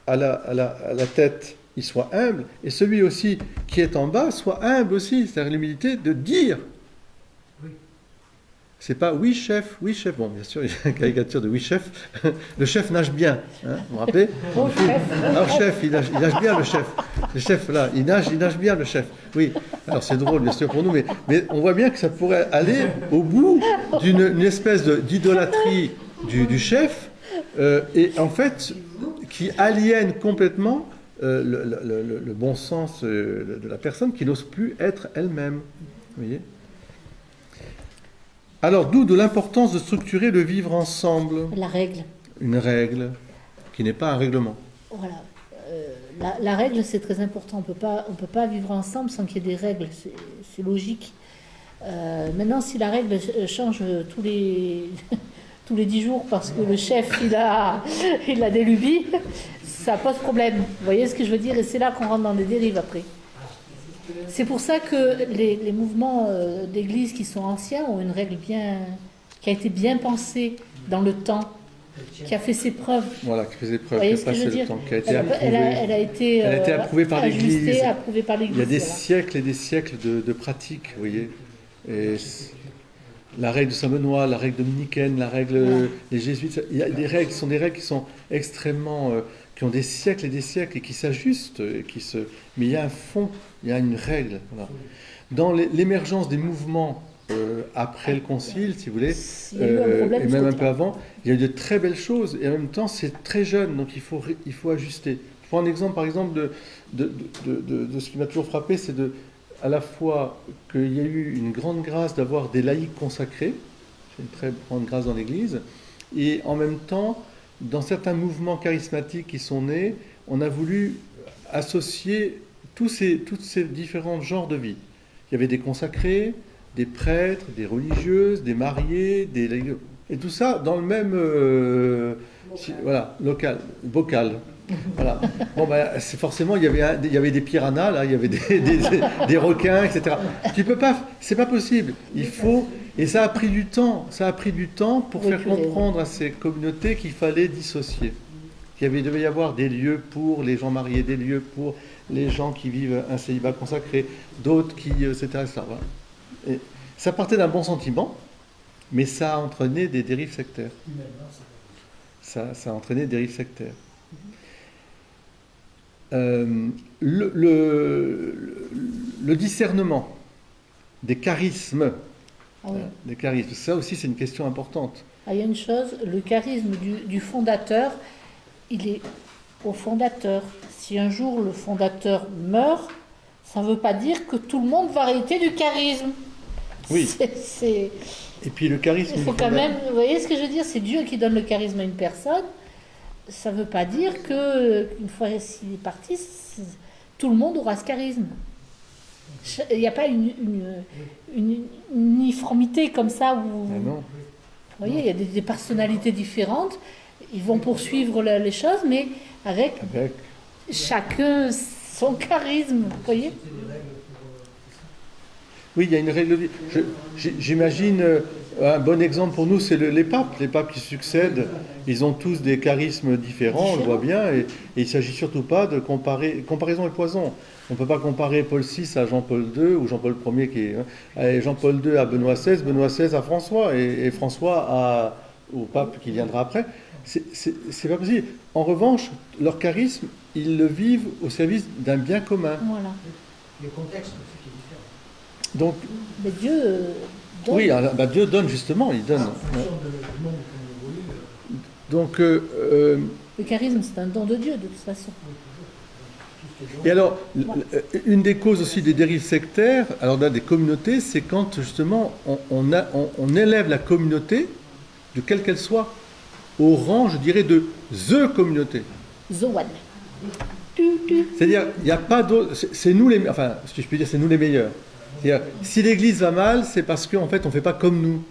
[SPEAKER 6] à la tête, il soit humble, et celui aussi qui est en bas soit humble aussi. C'est-à-dire l'humilité de dire. C'est pas oui chef. Bon, bien sûr, il y a une caricature de oui chef. Le chef nage bien, hein, vous vous rappelez? Alors chef, il nage bien le chef. Le chef là, il nage bien le chef. Oui. Alors c'est drôle bien sûr pour nous, mais on voit bien que ça pourrait aller au bout d'une espèce d'idolâtrie du chef, et en fait qui aliène complètement le bon sens de la personne, qui n'ose plus être elle-même. Vous voyez? Alors, d'où de l'importance de structurer le vivre ensemble.
[SPEAKER 1] La règle.
[SPEAKER 6] Une règle qui n'est pas un règlement.
[SPEAKER 1] Voilà. La règle, c'est très important. On peut pas vivre ensemble sans qu'il y ait des règles. C'est logique. Maintenant, si la règle change tous les 10 jours parce que le chef, il a des lubies, ça pose problème. Vous voyez ce que je veux dire? Et c'est là qu'on rentre dans des dérives après. C'est pour ça que les mouvements d'église qui sont anciens ont une règle qui a été bien pensée dans le temps, qui a fait ses preuves.
[SPEAKER 6] Voilà, qui fait ses preuves,
[SPEAKER 1] qui
[SPEAKER 6] a passé le temps, qui a été approuvée.
[SPEAKER 1] Elle a été
[SPEAKER 6] approuvée par l'Église.
[SPEAKER 1] Approuvée par l'Église.
[SPEAKER 6] Il y a des siècles et des siècles de pratiques, vous voyez. Et la règle de Saint-Benoît, la règle dominicaine, la règle des jésuites. Il y a des règles qui sont des règles qui sont extrêmement, qui ont des siècles et des siècles et qui s'ajustent, mais il y a un fond, il y a une règle. Voilà. Dans l'émergence des mouvements après le concile, si vous voulez, et même un peu avant, il y a eu de très belles choses et en même temps c'est très jeune, donc il faut ajuster. Je prends un exemple, par exemple, de ce qui m'a toujours frappé, c'est à la fois qu'il y a eu une grande grâce d'avoir des laïcs consacrés, c'est une très grande grâce dans l'Église, et en même temps, dans certains mouvements charismatiques qui sont nés, on a voulu associer tous ces différents genres de vie. Il y avait des consacrés, des prêtres, des religieuses, des mariés, et tout ça dans le même bocal. Voilà. Bon, c'est forcément, il y avait des piranhas, là, il y avait des requins, etc. Tu peux pas, c'est pas possible. Il faut, et ça a pris du temps. Ça a pris du temps pour faire comprendre à ces communautés qu'il fallait dissocier. Qu'il devait y avoir des lieux pour les gens mariés, des lieux pour les gens qui vivent un célibat consacré, d'autres qui, etc. Voilà. Et ça partait d'un bon sentiment, mais ça a entraîné des dérives sectaires. Ça a entraîné des dérives sectaires. Le discernement des charismes, ça aussi c'est une question importante.
[SPEAKER 1] Il y a une chose, le charisme du fondateur, il est au fondateur. Si un jour le fondateur meurt, ça ne veut pas dire que tout le monde va hériter du charisme.
[SPEAKER 6] Oui. Et puis le charisme.
[SPEAKER 1] Il faut quand même, vous voyez ce que je veux dire, c'est Dieu qui donne le charisme à une personne. Ça ne veut pas dire qu'une fois s'il est parti, tout le monde aura ce charisme. Il n'y a pas une uniformité comme ça où.
[SPEAKER 6] Ah non.
[SPEAKER 1] Vous voyez, il y a des personnalités différentes. Ils vont poursuivre les choses, mais avec chacun son charisme. Vous voyez.
[SPEAKER 6] Oui, il y a une règle. J'imagine, un bon exemple pour nous, c'est les papes. Les papes qui succèdent, ils ont tous des charismes différents, on le voit bien, et il ne s'agit surtout pas de comparer. Comparaison est poison. On ne peut pas comparer Paul VI à Jean-Paul II, ou Jean-Paul Ier qui est. Jean-Paul II à Benoît XVI à François, et François au pape qui viendra après. C'est pas possible. En revanche, leur charisme, ils le vivent au service d'un bien commun.
[SPEAKER 1] Voilà.
[SPEAKER 8] Le contexte aussi qui est différent.
[SPEAKER 6] Donc,
[SPEAKER 1] mais Dieu donne.
[SPEAKER 6] Oui, Dieu donne justement, il donne.
[SPEAKER 8] En fonction du monde qu'on évolue.
[SPEAKER 6] Donc,
[SPEAKER 1] le charisme, c'est un don de Dieu, de toute façon.
[SPEAKER 6] Et alors, une des causes aussi des dérives sectaires, alors là, des communautés, c'est quand justement on élève la communauté, de quelle qu'elle soit, au rang, je dirais, de THE communauté.
[SPEAKER 1] The one.
[SPEAKER 6] C'est-à-dire, il n'y a pas d'autre. C'est nous les. Enfin, si je peux dire, c'est nous les meilleurs. C'est-à-dire, si l'Église va mal, c'est parce qu'en fait, on ne fait pas comme nous.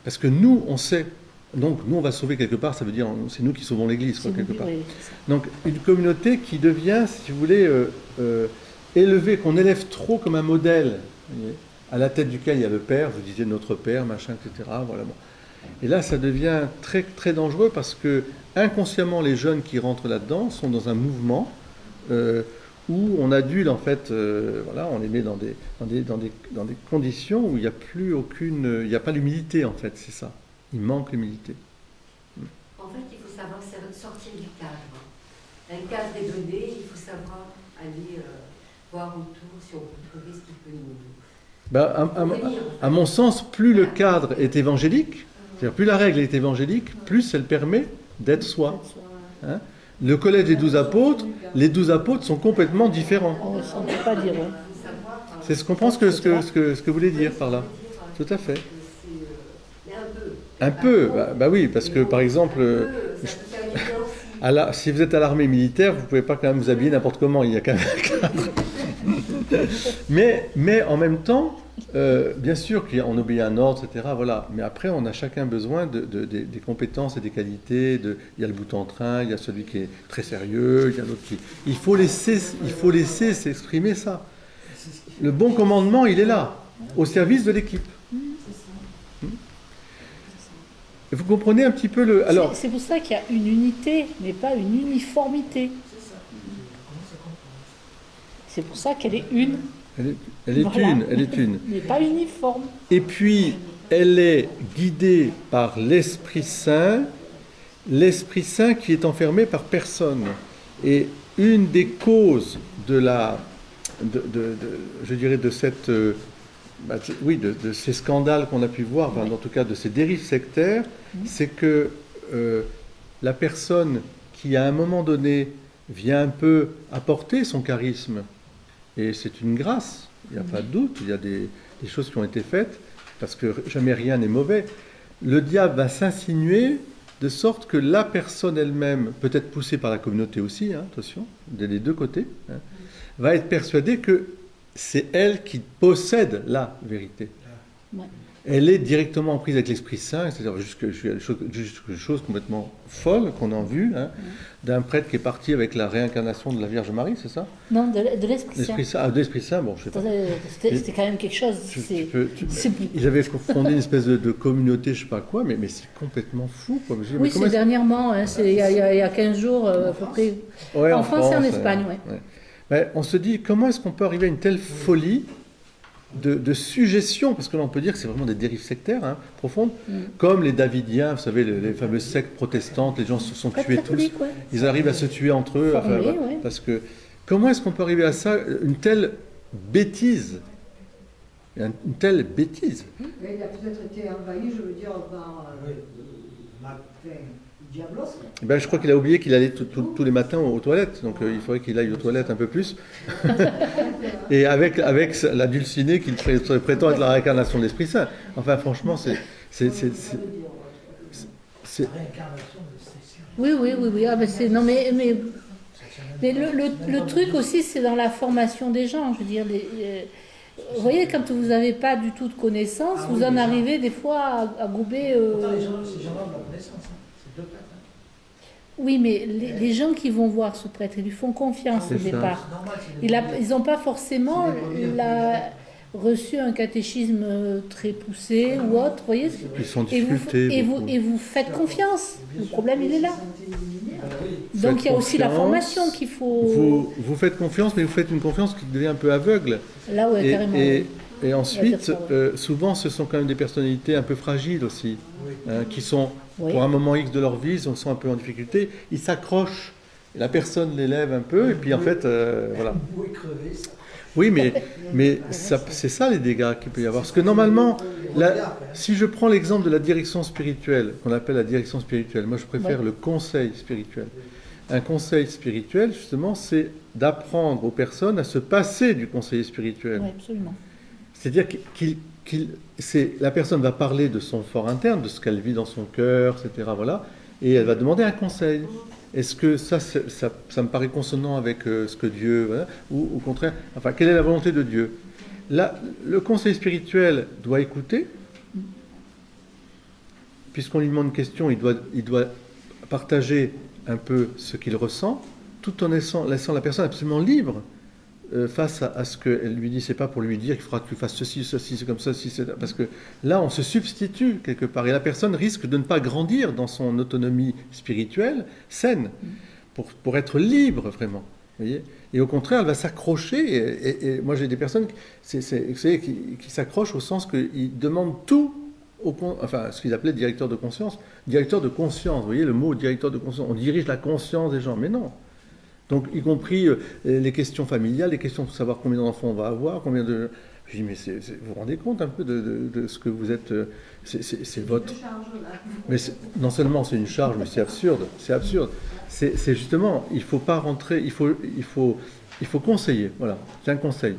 [SPEAKER 6] Parce que nous, on sait. Donc, nous, on va sauver quelque part, ça veut dire, c'est nous qui sauvons l'Église, quoi, quelque part.
[SPEAKER 1] Oui,
[SPEAKER 6] donc, une communauté qui devient, si vous voulez, élevée, qu'on élève trop comme un modèle, à la tête duquel il y a le Père, vous disiez notre Père, machin, etc. Voilà, bon. Et là, ça devient très, très dangereux parce que, inconsciemment, les jeunes qui rentrent là-dedans sont dans un mouvement où on adule, en fait, voilà, on les met dans des conditions où il n'y a plus aucune... Il n'y a pas l'humilité, en fait, c'est ça. Il manque l'humilité.
[SPEAKER 4] En fait, il faut savoir sortir du cadre. Un cadre est donné, il faut savoir aller voir autour si on peut trouver ce qui peut nous...
[SPEAKER 6] À mon sens, plus le cadre est évangélique, c'est-à-dire plus la règle est évangélique, plus elle permet d'être soi. Hein? Le collège des 12 apôtres, les 12 apôtres sont complètement différents.
[SPEAKER 1] On ne peut pas dire, oui.
[SPEAKER 6] C'est ce qu'on pense ce que vous voulez dire par là. Tout à fait. Un peu, bah oui, parce que par exemple, si vous êtes à l'armée militaire, vous ne pouvez pas quand même vous habiller n'importe comment, il y a quand même un cadre. Mais en même temps, bien sûr qu'on obéit à un ordre, etc. Voilà. Mais après, on a chacun besoin des compétences et des qualités. Il y a le bout en train, il y a celui qui est très sérieux, il y a l'autre qui... Il faut laisser s'exprimer ça. Le bon commandement, il est là, au service de l'équipe. Vous comprenez un petit peu le... Alors,
[SPEAKER 1] c'est pour ça qu'il y a une unité, mais pas une uniformité. C'est pour ça qu'elle est une.
[SPEAKER 6] Elle est une.
[SPEAKER 1] Mais pas uniforme.
[SPEAKER 6] Et puis, elle est guidée par l'Esprit Saint qui est enfermé par personne. Et une des causes de je dirais de cette, de ces scandales qu'on a pu voir, enfin, en tout cas de ces dérives sectaires, c'est que la personne qui à un moment donné vient un peu apporter son charisme, et c'est une grâce, il n'y a pas de doute, il y a des choses qui ont été faites, parce que jamais rien n'est mauvais, le diable va s'insinuer de sorte que la personne elle-même, peut-être poussée par la communauté aussi, attention, des deux côtés, va être persuadée que c'est elle qui possède la vérité.
[SPEAKER 1] Ouais.
[SPEAKER 6] Elle est directement en prise avec l'Esprit Saint, c'est-à-dire jusqu'à des choses complètement folles qu'on a vues, d'un prêtre qui est parti avec la réincarnation de la Vierge Marie, c'est ça?
[SPEAKER 1] Non, de l'Esprit Saint.
[SPEAKER 6] De l'Esprit Saint, bon, je sais pas.
[SPEAKER 1] C'était quand même quelque chose.
[SPEAKER 6] Ils avaient fondé une espèce de communauté, je sais pas quoi, mais c'est complètement fou, quoi.
[SPEAKER 1] Oui, c'est dernièrement, il y a 15 jours à peu près.
[SPEAKER 6] Ouais,
[SPEAKER 1] en France et en Espagne, oui.
[SPEAKER 6] Ouais. Mais on se dit, comment est-ce qu'on peut arriver à une telle folie de suggestion, parce que là on peut dire que c'est vraiment des dérives sectaires profondes, comme les Davidiens, vous savez, les fameuses sectes protestantes, les gens se sont tués tous, ils arrivent à se tuer entre eux, parce que comment est-ce qu'on peut arriver à ça, une telle bêtise, il a peut-être été envahi, je veux dire, par Diablos. Ben, je crois qu'il a oublié qu'il allait tous les matins aux toilettes, donc il faudrait qu'il aille aux toilettes un peu plus. Et avec la dulcinée qu'il prétend être la réincarnation de l'Esprit Saint. Enfin, franchement, c'est...
[SPEAKER 1] Oui. Ah, ben mais le truc aussi, c'est dans la formation des gens. Je veux dire, vous voyez, quand vous n'avez pas du tout de connaissances, vous en arrivez des fois à gober...
[SPEAKER 8] Pourtant, ces gens-là ont de la connaissance.
[SPEAKER 1] Oui, mais les gens qui vont voir ce prêtre, ils lui font confiance au départ. Ils n'ont pas forcément reçu un catéchisme très poussé ou autre, vous voyez.
[SPEAKER 6] Ils sont difficultés.
[SPEAKER 1] Et vous faites confiance. Le problème, il est là. Donc il y a aussi la formation qu'il faut...
[SPEAKER 6] Vous faites confiance, mais vous faites une confiance qui devient un peu aveugle.
[SPEAKER 1] Là, ouais, carrément.
[SPEAKER 6] Et ensuite, souvent, ce sont quand même des personnalités un peu fragiles aussi, qui sont, pour un moment X de leur vie, ils sont un peu en difficulté, ils s'accrochent, et la personne l'élève un peu, et puis en fait, voilà. Oui, mais c'est ça les dégâts qu'il peut y avoir. Parce que normalement, si je prends l'exemple de la direction spirituelle, qu'on appelle la direction spirituelle, moi je préfère le conseil spirituel. Un conseil spirituel, justement, c'est d'apprendre aux personnes à se passer du conseiller spirituel.
[SPEAKER 1] Oui, absolument.
[SPEAKER 6] C'est-à-dire la personne va parler de son fort interne, de ce qu'elle vit dans son cœur, etc. Voilà, et elle va demander un conseil. Est-ce que ça me paraît consonant avec ce que Dieu... Voilà, ou au contraire, enfin, quelle est la volonté de Dieu? Là, le conseil spirituel doit écouter. Puisqu'on lui demande une question, il doit partager un peu ce qu'il ressent, tout en laissant la personne absolument libre face à ce qu'elle lui dit. C'est pas pour lui dire qu'il faudra que tu fasses ceci, c'est comme ça, parce que là on se substitue quelque part et la personne risque de ne pas grandir dans son autonomie spirituelle saine pour être libre vraiment, voyez. Et au contraire elle va s'accrocher et moi j'ai des personnes qui s'accrochent au sens qu'ils demandent tout enfin ce qu'ils appelaient directeur de conscience, vous voyez le mot directeur de conscience, on dirige la conscience des gens, mais non. Donc, y compris les questions familiales, les questions pour savoir combien d'enfants on va avoir, combien de... Je dis, mais vous vous rendez compte un peu de ce que vous êtes... C'est votre... Mais non seulement c'est une charge, mais c'est absurde. C'est justement, il ne faut pas rentrer, il faut conseiller, voilà, c'est un conseil.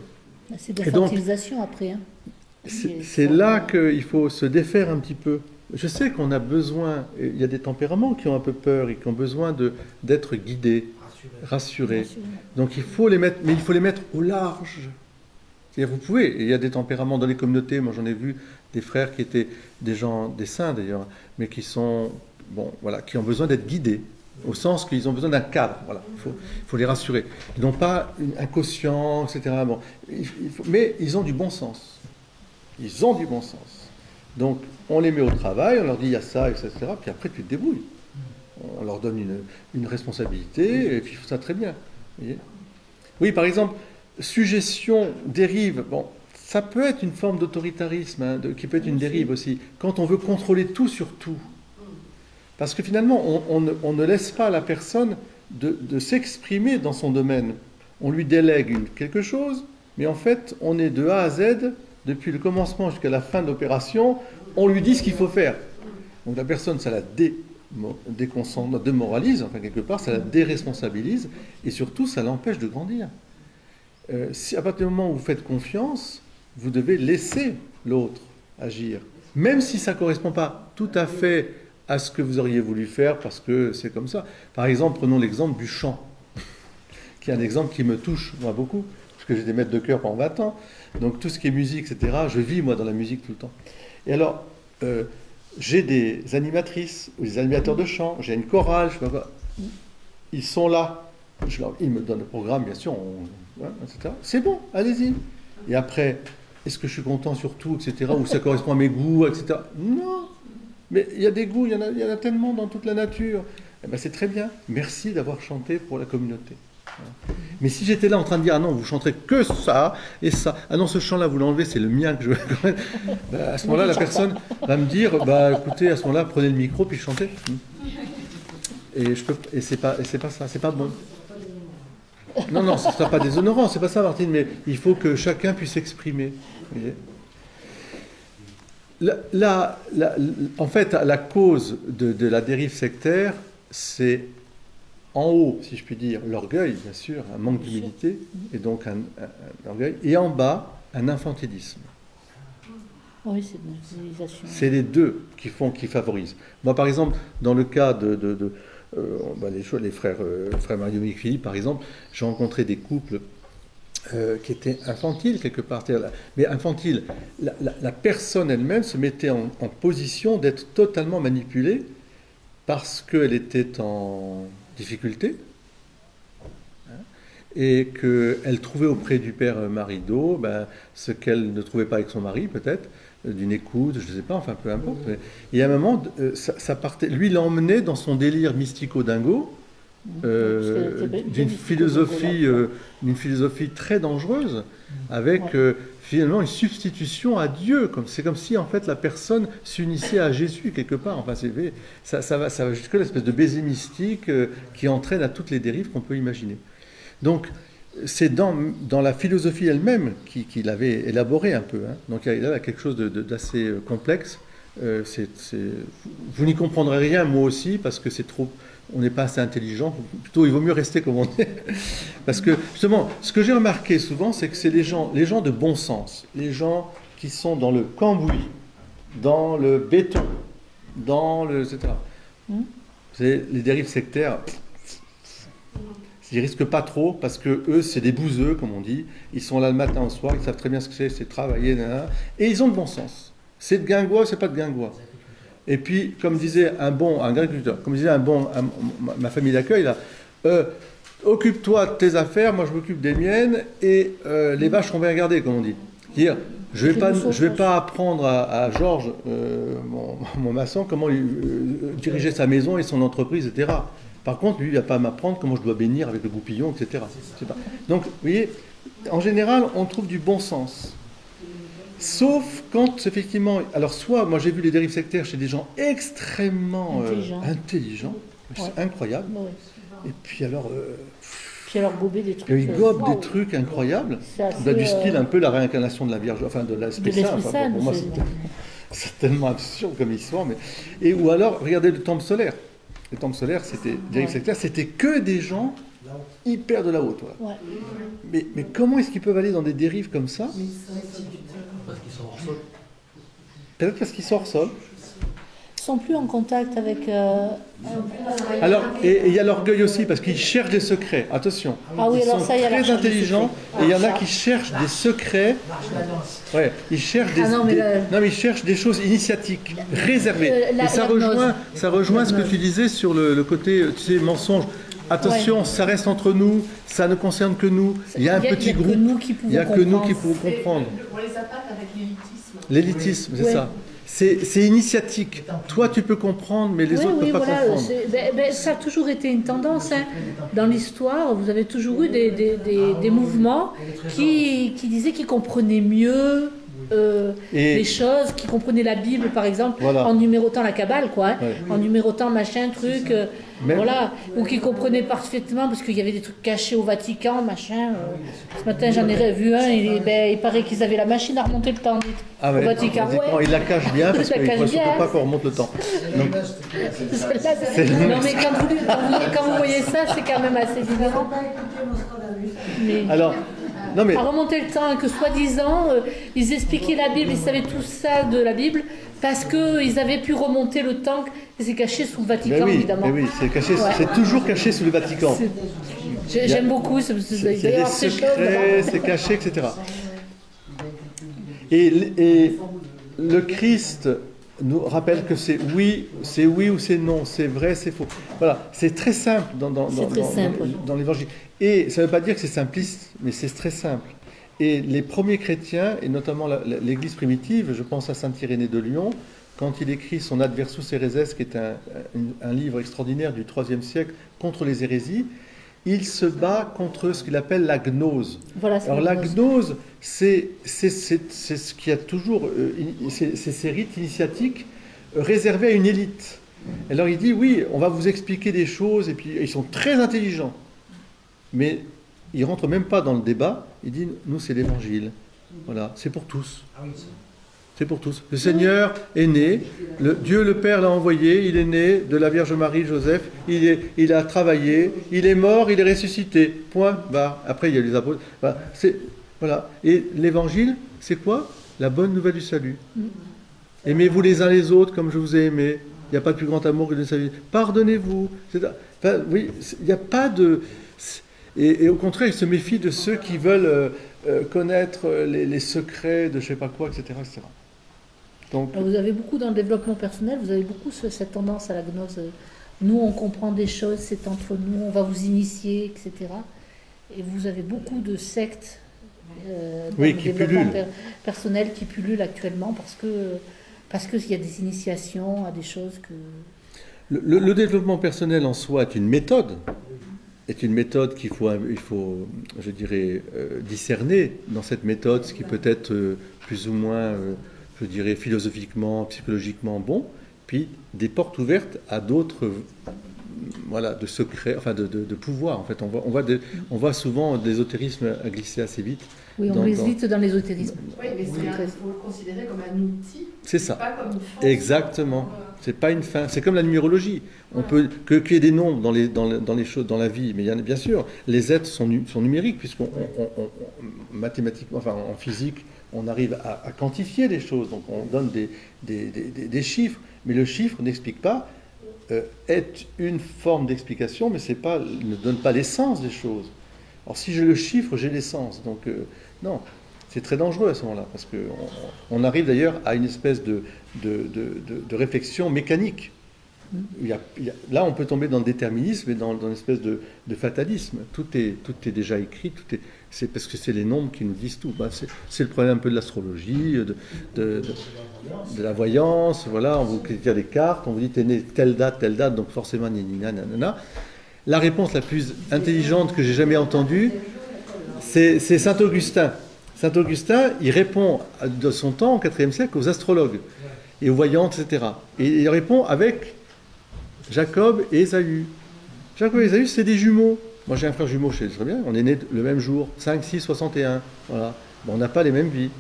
[SPEAKER 1] C'est de l'infantilisation après.
[SPEAKER 6] C'est là qu'il faut se défaire un petit peu. Je sais qu'on a besoin, il y a des tempéraments qui ont un peu peur et qui ont besoin d'être guidés. Rassurés. Donc il faut les mettre, mais il faut les mettre au large. C'est-à-dire vous pouvez, il y a des tempéraments dans les communautés, moi j'en ai vu des frères qui étaient des gens, des saints d'ailleurs, mais qui sont, qui ont besoin d'être guidés, au sens qu'ils ont besoin d'un cadre, voilà, il faut les rassurer. Ils n'ont pas un quotient, etc. Bon, mais ils ont du bon sens. Donc on les met au travail, on leur dit il y a ça, etc. Puis après tu te débrouilles. On leur donne une responsabilité, et puis ils font ça très bien. Voyez. Oui, par exemple, suggestion, dérive, ça peut être une forme d'autoritarisme, hein, qui peut être une dérive aussi, quand on veut contrôler tout sur tout. Parce que finalement, on ne laisse pas à la personne de s'exprimer dans son domaine. On lui délègue quelque chose, mais en fait, on est de A à Z, depuis le commencement jusqu'à la fin de l'opération, on lui dit ce qu'il faut faire. Donc la personne, ça la démoralise, enfin quelque part, ça la déresponsabilise, et surtout, ça l'empêche de grandir. Si à partir du moment où vous faites confiance, vous devez laisser l'autre agir, même si ça ne correspond pas tout à fait à ce que vous auriez voulu faire, parce que c'est comme ça. Par exemple, prenons l'exemple du chant, qui est un exemple qui me touche, moi, beaucoup, parce que j'étais maître de chœur pendant 20 ans, donc tout ce qui est musique, etc., je vis, moi, dans la musique tout le temps. Et alors, j'ai des animatrices, ou des animateurs de chant, j'ai une chorale, je sais pas quoi. Ils sont là, ils me donnent le programme, bien sûr, etc. C'est bon, allez-y. Et après, est-ce que je suis content sur tout, etc., ou ça correspond à mes goûts, etc. Non. Mais il y a des goûts, il y en a tellement dans toute la nature. Eh ben, c'est très bien. Merci d'avoir chanté pour la communauté. Mais si j'étais là en train de dire, ah non, vous chanterez que ça et ça, ah non, ce chant-là, vous l'enlevez, c'est le mien que je veux. Ben, à ce moment-là, la personne va me dire, bah écoutez, à ce moment-là, prenez le micro puis chantez. Et c'est pas ça, c'est pas bon. Non, ce ne sera pas déshonorant, c'est pas ça, Martine, mais il faut que chacun puisse s'exprimer. En fait, la cause de la dérive sectaire, c'est en haut, si je puis dire, l'orgueil, bien sûr, un manque d'humilité, et donc un orgueil, et en bas, un infantilisme.
[SPEAKER 1] Oui, c'est une utilisation.
[SPEAKER 6] C'est les deux qui favorisent. Moi, par exemple, dans le cas les frères Mario Micri, par exemple, j'ai rencontré des couples qui étaient infantiles quelque part. Mais infantiles, la personne elle-même se mettait en position d'être totalement manipulée parce qu'elle était en difficulté et qu'elle trouvait auprès du père Marido ce qu'elle ne trouvait pas avec son mari, peut-être, d'une écoute, je ne sais pas, enfin peu importe. Et à un moment, ça partait. Lui, il l'emmenait dans son délire mystico-dingo, d'une philosophie très dangereuse, avec finalement une substitution à Dieu. C'est comme si en fait la personne s'unissait à Jésus quelque part. Enfin, ça va jusque l'espèce de baiser mystique qui entraîne à toutes les dérives qu'on peut imaginer. Donc c'est dans la philosophie elle-même qu'il avait élaboré un peu. Hein. Donc il y a quelque chose d'assez complexe. Vous n'y comprendrez rien, moi aussi, parce que c'est trop. On n'est pas assez intelligent. Plutôt, il vaut mieux rester comme on est. Parce que, justement, ce que j'ai remarqué souvent, c'est que c'est les gens de bon sens, les gens qui sont dans le cambouis, dans le béton, etc. C'est les dérives sectaires. Ils ne risquent pas trop, parce que eux, c'est des bouseux, comme on dit. Ils sont là le matin au soir, ils savent très bien ce que c'est travailler, et ils ont le bon sens. C'est de guingois, c'est pas de guingois. Et puis, comme disait un agriculteur, ma famille d'accueil, là, occupe-toi de tes affaires, moi je m'occupe des miennes, et les vaches sont bien gardées, comme on dit. C'est-à-dire, je vais pas apprendre à Georges, mon maçon, comment diriger sa maison et son entreprise, etc. Par contre, lui, il ne va pas m'apprendre comment je dois bénir avec le goupillon, etc. Donc, vous voyez, en général, on trouve du bon sens. Sauf quand, effectivement... Alors, soit, moi, j'ai vu les dérives sectaires chez des gens extrêmement intelligents. C'est incroyable. Ouais. Et puis alors...
[SPEAKER 1] gober des trucs...
[SPEAKER 6] Ils gobent des trucs incroyables. Du style un peu la réincarnation de la Vierge... Enfin, de l'Esprit Saint. Enfin, pour moi, c'est tellement absurde comme histoire. Ou alors, regardez le temple solaire. Le temple solaire, dérive sectaire, c'était que des gens hyper de la haute. Voilà. Ouais. Mais comment est-ce qu'ils peuvent aller dans des dérives comme ça ?
[SPEAKER 5] Parce qu'ils sont hors sol.
[SPEAKER 6] Peut-être parce qu'ils sont hors sol.
[SPEAKER 1] Ils sont plus en contact avec...
[SPEAKER 6] Alors, et il y a l'orgueil aussi, parce qu'ils cherchent des secrets. Attention. Ils sont très intelligents, et il y en a qui cherchent des secrets. Ouais, ils cherchent ils cherchent des choses initiatiques, réservées. Et ça rejoint ce que tu disais sur le côté, mensonge. Attention, ça reste entre nous, ça ne concerne que nous. Il y a un petit groupe, il n'y a que nous qui pouvons comprendre.
[SPEAKER 7] On les attaque avec l'élitisme.
[SPEAKER 6] L'élitisme, c'est ça. c'est initiatique. Toi, tu peux comprendre, mais les autres ne peuvent pas comprendre.
[SPEAKER 1] Ça a toujours été une tendance. Hein. Dans l'histoire, vous avez toujours eu des mouvements qui disaient qu'ils comprenaient mieux les choses, qui comprenaient la Bible, par exemple, en numérotant la Kabbale, quoi. Hein, en numérotant machin, truc... voilà, ou qui comprenaient parfaitement parce qu'il y avait des trucs cachés au Vatican, machin. Ce matin, j'en ai vu un, il paraît qu'ils avaient la machine à remonter le temps au Vatican.
[SPEAKER 6] Il la cache bien parce qu'il ne faut surtout pas qu'on remonte le temps. Donc,
[SPEAKER 1] non, mais quand vous voyez ça, c'est quand même assez différent.
[SPEAKER 6] Alors, non, mais...
[SPEAKER 1] À remonter le temps, que soi-disant, ils expliquaient la Bible, ils savaient tout ça de la Bible, parce qu'ils avaient pu remonter le temps, et c'est caché sous le Vatican, évidemment.
[SPEAKER 6] Mais oui, c'est caché, c'est toujours caché sous le Vatican.
[SPEAKER 1] J'aime beaucoup,
[SPEAKER 6] c'est des secrets, c'est caché, etc. Et le Christ nous rappelle que c'est oui ou c'est non, c'est vrai, c'est faux. Voilà, c'est très simple dans l'Évangile. Et ça ne veut pas dire que c'est simpliste, mais c'est très simple. Et les premiers chrétiens, et notamment l'Église primitive, je pense à saint Irénée de Lyon, quand il écrit son Adversus Héréses, qui est un livre extraordinaire du IIIe siècle contre les hérésies, il se bat contre ce qu'il appelle la gnose.
[SPEAKER 1] Voilà,
[SPEAKER 6] alors la gnose, c'est ce qui a toujours, c'est ces rites initiatiques réservés à une élite. Alors il dit, oui, on va vous expliquer des choses, et puis ils sont très intelligents. Mais il ne rentre même pas dans le débat, il dit, nous c'est l'Évangile. Voilà, c'est pour tous. C'est pour tous. Le Seigneur est né, Dieu le Père l'a envoyé, il est né de la Vierge Marie, Joseph, il a travaillé, il est mort, il est ressuscité. Point, barre. Après, il y a les apôtres. Voilà. Et l'Évangile, c'est quoi? La bonne nouvelle du salut. Aimez-vous les uns les autres comme je vous ai aimé. Il n'y a pas de plus grand amour que de salut. Pardonnez-vous. Enfin, oui, il n'y a pas de... Et au contraire, il se méfie de ceux qui veulent connaître les secrets de je ne sais pas quoi, etc. etc. Donc,
[SPEAKER 1] vous avez beaucoup dans le développement personnel, vous avez beaucoup cette tendance à la gnose. Nous, on comprend des choses, c'est entre nous, on va vous initier, etc. Et vous avez beaucoup de sectes dans le développement personnel qui pullulent actuellement parce qu'il y a des initiations à des choses que...
[SPEAKER 6] Le développement personnel en soi est une méthode. Est une méthode qu'il faut, je dirais, discerner dans cette méthode, ce qui peut être plus ou moins, je dirais, philosophiquement, psychologiquement bon, puis des portes ouvertes à d'autres, voilà, de secrets, enfin de pouvoir. En fait, on voit souvent l'ésotérisme à glisser assez vite.
[SPEAKER 1] Oui, on glisse vite dans l'ésotérisme.
[SPEAKER 7] Oui, mais il faut le considérer comme un outil.
[SPEAKER 6] C'est ça.
[SPEAKER 7] Pas comme une fin.
[SPEAKER 6] Exactement. C'est pas une fin. C'est comme la numérologie. On peut qu'il y ait des nombres dans les choses, dans la vie, mais bien sûr, les êtres sont numériques puisqu'on mathématiquement, enfin en physique, on arrive à quantifier les choses. Donc on donne des chiffres, mais le chiffre n'explique pas. Est une forme d'explication, mais ne donne pas l'essence des choses. Alors si j'ai le chiffre, j'ai l'essence. Donc non, c'est très dangereux à ce moment-là, parce qu'on arrive d'ailleurs à une espèce de réflexion mécanique. Là, on peut tomber dans le déterminisme et dans une espèce de fatalisme. Tout est déjà écrit, c'est parce que c'est les nombres qui nous disent tout. C'est le problème un peu de l'astrologie, de la voyance. Voilà, on vous tire des cartes, on vous dit t'es né telle date, donc forcément nanana. La réponse la plus intelligente que j'ai jamais entendue, c'est Saint Augustin. Saint Augustin, il répond de son temps, au IVe siècle, aux astrologues et aux voyants, etc. Et il répond avec Jacob et Ésaü. Jacob et Ésaü, c'est des jumeaux. Moi, j'ai un frère jumeau, je sais très bien, on est nés le même jour, 5, 6, 61. Voilà. Bon, on n'a pas les mêmes vies.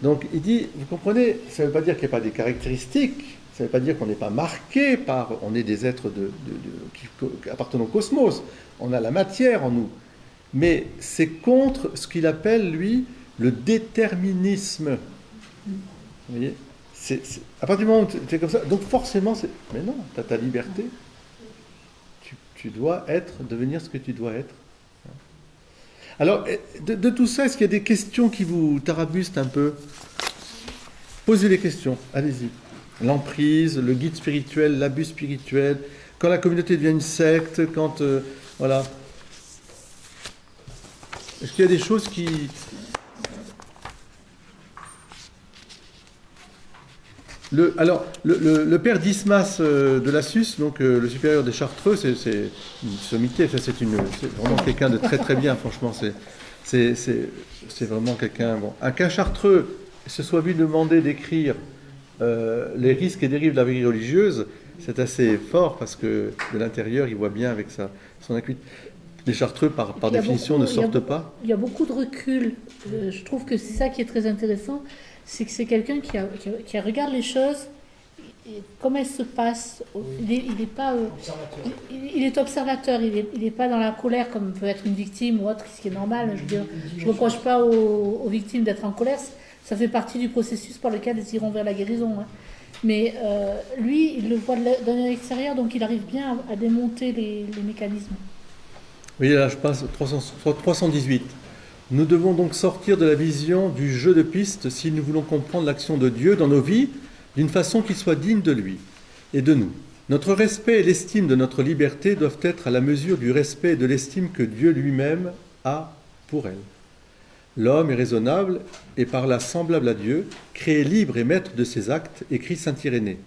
[SPEAKER 6] Donc, il dit, vous comprenez, ça ne veut pas dire qu'il n'y a pas des caractéristiques, ça ne veut pas dire qu'on n'est pas marqué par... On est des êtres qui appartenant au cosmos. On a la matière en nous. Mais c'est contre ce qu'il appelle, lui, le déterminisme. Vous voyez, à partir du moment où tu es comme ça, donc forcément, mais non, tu as ta liberté. Tu dois devenir ce que tu dois être. Alors, de tout ça, est-ce qu'il y a des questions qui vous tarabustent un peu? Posez les questions, allez-y. L'emprise, le guide spirituel, l'abus spirituel, quand la communauté devient une secte, quand... voilà. Est-ce qu'il y a des choses qui... Le père Dismas de Lassus, donc le supérieur des Chartreux, c'est une sommité, c'est vraiment quelqu'un de très très bien, franchement, c'est vraiment quelqu'un... Bon. Qu'un Chartreux se soit vu demander d'écrire les risques et dérives de la vie religieuse, c'est assez fort, parce que de l'intérieur, il voit bien avec son acuité. Les Chartreux, par définition, ne sortent pas.
[SPEAKER 1] Il y a beaucoup de recul. Je trouve que c'est ça qui est très intéressant, c'est que c'est quelqu'un qui regarde les choses, et comment elles se passent. Il est pas, il est observateur, il n'est pas dans la colère comme peut être une victime ou autre, ce qui est normal. Je veux dire, je ne reproche pas aux victimes d'être en colère, ça fait partie du processus par lequel elles iront vers la guérison. Hein. Mais lui, il le voit de l'extérieur, donc il arrive bien à démonter les mécanismes.
[SPEAKER 6] Oui, là, je passe 318. Nous devons donc sortir de la vision du jeu de piste si nous voulons comprendre l'action de Dieu dans nos vies d'une façon qui soit digne de lui et de nous. Notre respect et l'estime de notre liberté doivent être à la mesure du respect et de l'estime que Dieu lui-même a pour elle. L'homme est raisonnable et par là semblable à Dieu, créé libre et maître de ses actes, écrit saint Irénée.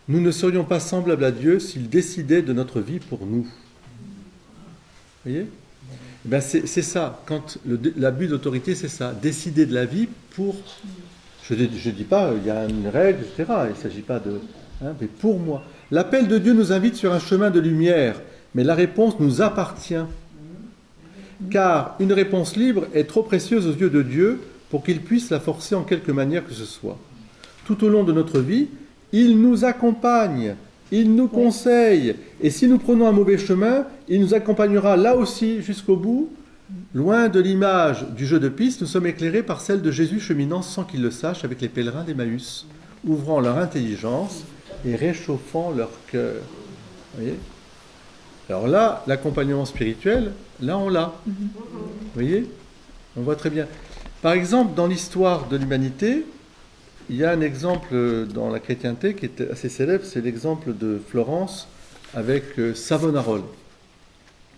[SPEAKER 6] Nous ne serions pas semblables à Dieu s'il décidait de notre vie pour nous. Vous voyez ? Eh bien, c'est ça, quand l'abus d'autorité, c'est ça, décider de la vie pour... Je ne dis pas, il y a une règle, etc., il ne s'agit pas de... mais pour moi. L'appel de Dieu nous invite sur un chemin de lumière, mais la réponse nous appartient. Car une réponse libre est trop précieuse aux yeux de Dieu pour qu'il puisse la forcer en quelque manière que ce soit. Tout au long de notre vie, il nous accompagne, il nous conseille, et si nous prenons un mauvais chemin, il nous accompagnera là aussi jusqu'au bout. Loin de l'image du jeu de piste, nous sommes éclairés par celle de Jésus cheminant sans qu'il le sache avec les pèlerins d'Emmaüs, ouvrant leur intelligence et réchauffant leur cœur. Vous voyez ? Alors là, l'accompagnement spirituel, là on l'a. Vous voyez ? On voit très bien. Par exemple, dans l'histoire de l'humanité, il y a un exemple dans la chrétienté qui est assez célèbre, c'est l'exemple de Florence avec Savonarola.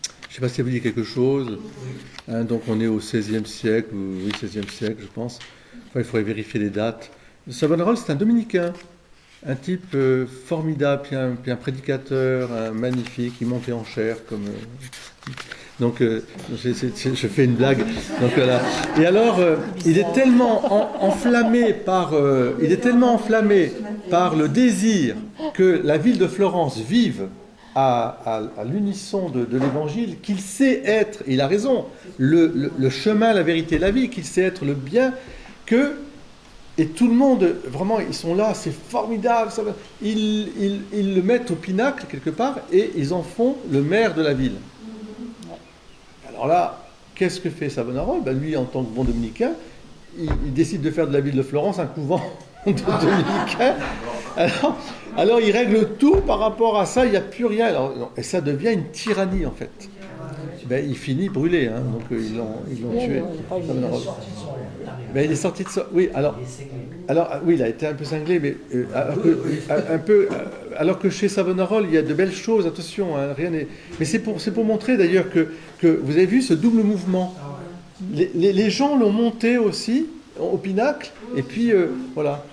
[SPEAKER 6] Je ne sais pas si ça vous dit quelque chose. Donc on est au XVIe siècle, oui, XVIe siècle, je pense. Enfin, il faudrait vérifier les dates. Savonarola, c'est un dominicain, un type formidable, puis un prédicateur, magnifique, il montait en chair comme... Donc, je fais une blague. Donc, voilà. Et alors, il est tellement enflammé par le désir que la ville de Florence vive à l'unisson de l'Évangile, qu'il sait être, il a raison, le chemin, la vérité, la vie, qu'il sait être le bien, et tout le monde, vraiment, ils sont là, c'est formidable, ils le mettent au pinacle quelque part, et ils en font le maire de la ville. Alors là, qu'est-ce que fait Savonarola ? Lui, en tant que bon dominicain, il décide de faire de la ville de Florence un couvent de dominicains. Alors il règle tout par rapport à ça, il n'y a plus rien. Et ça devient une tyrannie, en fait. Il finit brûlé, donc ils l'ont tué. Il est sorti de ça. Oui, oui, il a été un peu cinglé, mais alors que chez Savonarola, il y a de belles choses, attention, rien n'est... Mais c'est pour montrer d'ailleurs que vous avez vu ce double mouvement. Les gens l'ont monté aussi au pinacle, et puis voilà.